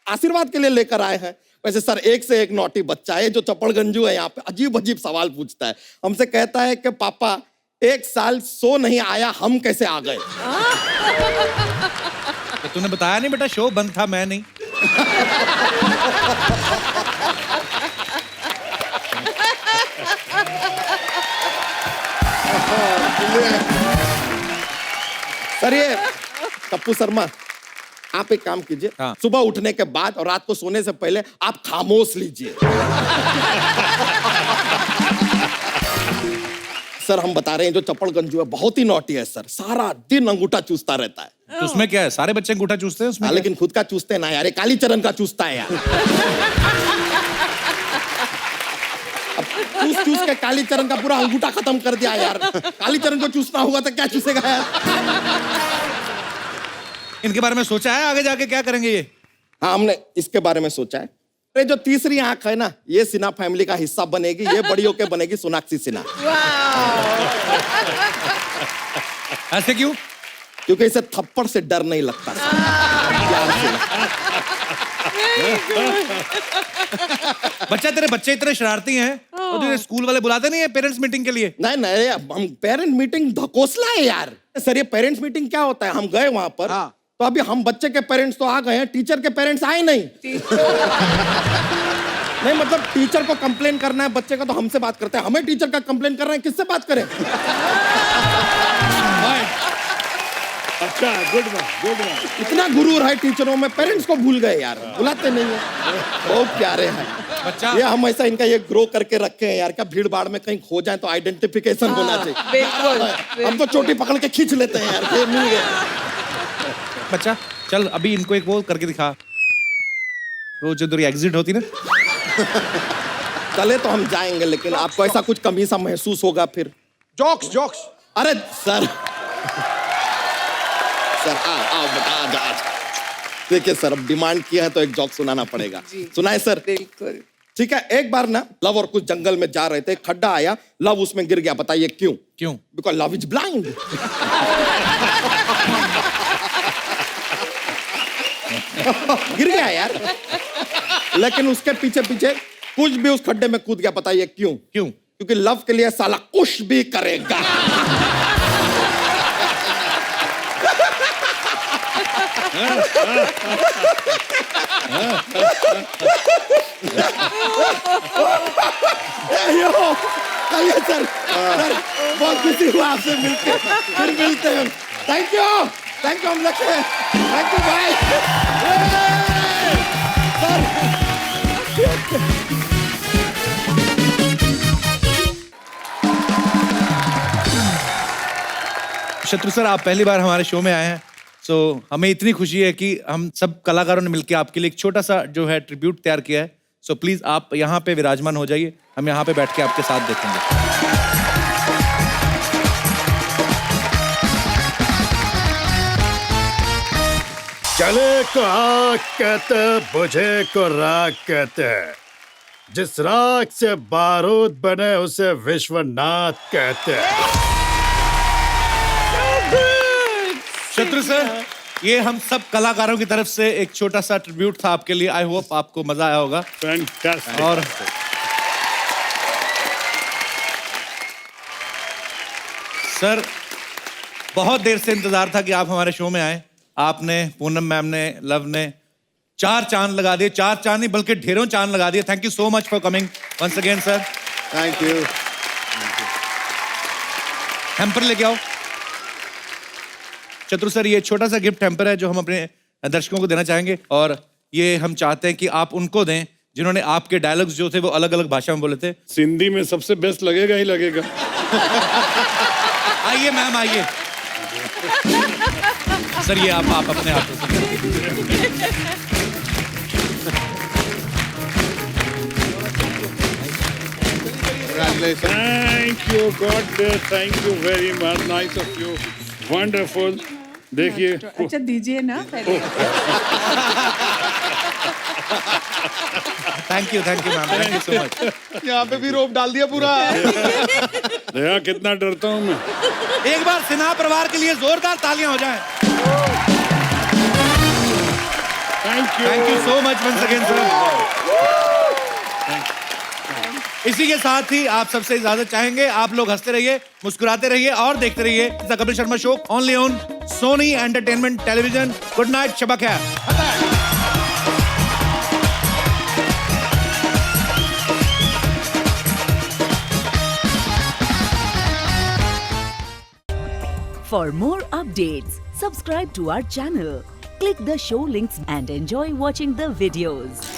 आशीर्वाद के लिए लेकर आए हैं। वैसे सर एक से एक नौटी बच्चा है, जो चपड़गंजू है यहाँ पे, अजीब अजीब सवाल पूछता है। हमसे कहता है कि पापा 1 साल शो नहीं आया, हम कैसे आ गए? तो तूने बताया नहीं बेटा, शो बंद था, मैं नहीं। सर ये कप्पू शर्मा, आप एक काम कीजिए, हाँ। सुबह उठने के बाद और रात को सोने से पहले आप खामोश लीजिए। सर हम बता रहे हैं जो चप्पड़ गंजू है बहुत ही नॉटी है सर, सारा दिन अंगूठा चूसता रहता है। तो उसमें क्या है, सारे बच्चे अंगूठा चूसते हैं उसमें हाँ, क्या है? लेकिन खुद का चूसते ना यार, ये कालीचरण का चूसता है यार। अब चूस चूस के कालीचरण का पूरा अंगूठा खत्म कर दिया यार। कालीचरण को चूसना होगा तो क्या चूसेगा यार। इनके बारे में सोचा है आगे जाके क्या करेंगे ये? हाँ हमने इसके बारे में सोचा है। अरे जो तीसरी आंख है ना, ये सिन्हा फैमिली का हिस्सा बनेगी, ये बड़ी होके बनेगी सोनाक्षी सिन्हा। ऐसे क्यों? क्योंकि इसे थप्पड़ से डर नहीं लगता, प्यार से लगता। बच्चा तेरे बच्चे इतने शरारती हैं तो तुझे स्कूल वाले बुलाते नहीं है पेरेंट्स मीटिंग के लिए? नहीं नहीं, हम पेरेंट मीटिंग धकोसला है यार। सर ये पेरेंट्स मीटिंग क्या होता है, हम गए वहां पर तो अभी हम बच्चे के पेरेंट्स तो आ गए हैं, टीचर के पेरेंट्स आए नहीं। नहीं मतलब टीचर को कंप्लेन करना है बच्चे का तो हमसे बात करते हैं, हमें टीचर का कंप्लेन कर रहे हैं, किससे बात करें? अच्छा, गुड वन। इतना गुरूर है टीचरों में, पेरेंट्स को भूल गए यार, बुलाते नहीं है। बहुत प्यारे हैं बच्चा। ये हम ऐसा इनका ये ग्रो करके रखे हैं यार, क्या भीड़ भाड़ में कहीं खो जाए तो आइडेंटिफिकेशन होना चाहिए। बिल्कुल। हम तो चोटी पकड़ के खींच लेते हैं यार, ये मिल गया। बच्चा चल अभी इनको एक वो करके दिखा, वो जो तेरी एग्जिट होती ना। चले तो हम जाएंगे, लेकिन आपको ऐसा कुछ कमी सा महसूस होगा फिर। Jokes jokes. अरे सर सर आओ बेटा आज देखिए सर, अब डिमांड किया है तो एक जोक सुनाना पड़ेगा। सुनाए सर? बिल्कुल। ठीक है, एक बार ना लव और कुछ जंगल में जा रहे थे, खड्डा आया, लव उसमें गिर गया। बताइए क्यों? क्यों? Because love is blind. गिर गया यार, लेकिन उसके पीछे पीछे कुछ भी उस खड्डे में कूद गया। बताइए क्यों? क्यों? क्योंकि लव के लिए साला कुछ भी करेगा। चलिए सर, बहुत खुशी हुआ आपसे मिलके, फिर मिलते हैं। थैंक यू हम लगे, थैंक यू भाई। शत्रु सर आप पहली बार हमारे शो में आए हैं, सो हमें इतनी खुशी है कि हम सब कलाकारों ने मिलकर आपके लिए एक छोटा सा जो है ट्रिब्यूट तैयार किया है। सो प्लीज आप यहाँ पे विराजमान हो जाइए, हम यहाँ पे बैठ के आपके साथ देखेंगे। चले को आग कहते, बुझे को राग कहते, जिस राग से बारूद बने उसे विश्वनाथ कहते। शत्रु सर ये हम सब कलाकारों की तरफ से एक छोटा सा ट्रिब्यूट था आपके लिए। आई होप आपको मजा आया होगा। फैंटास्टिक। और सर बहुत देर से इंतजार था कि आप हमारे शो में आए। आपने, पूनम मैम ने, लव ने 4 चांद लगा दिए, 4 चांद नहीं बल्कि ढेरों चांद लगा दिए। Thank you so much for coming once again sir. Thank you. Hamper लेके आओ। शत्रु सर ये छोटा सा गिफ्ट हैम्पर है जो हम अपने दर्शकों को देना चाहेंगे, और ये हम चाहते हैं कि आप उनको दें जिन्होंने आपके डायलॉग्स जो थे वो अलग अलग भाषा में बोले थे। सिंधी में सबसे बेस्ट लगेगा ही लगेगा। आइए मैम आइए। सर ये आप अपने हाथों से। Thank you, God bless. Thank you very much. Nice of you. Wonderful. देखिए। अच्छा दीजिए ना पहले। Thank you ma'am, thank you so much. यहाँ पे भी रोप डाल दिया पूरा। देखा कितना डरता हूँ मैं। एक बार सिन्हा परिवार के लिए जोरदार तालियां हो जाएं। Thank you so much once again sir. इसी के साथ ही आप सबसे इजाजत चाहेंगे। आप लोग हंसते रहिए, मुस्कुराते रहिए और देखते रहिए the Kapil Sharma show only on Sony Entertainment Television. Good night, Shaba Khair. For more updates, Subscribe to our channel, click the show links and enjoy watching the videos.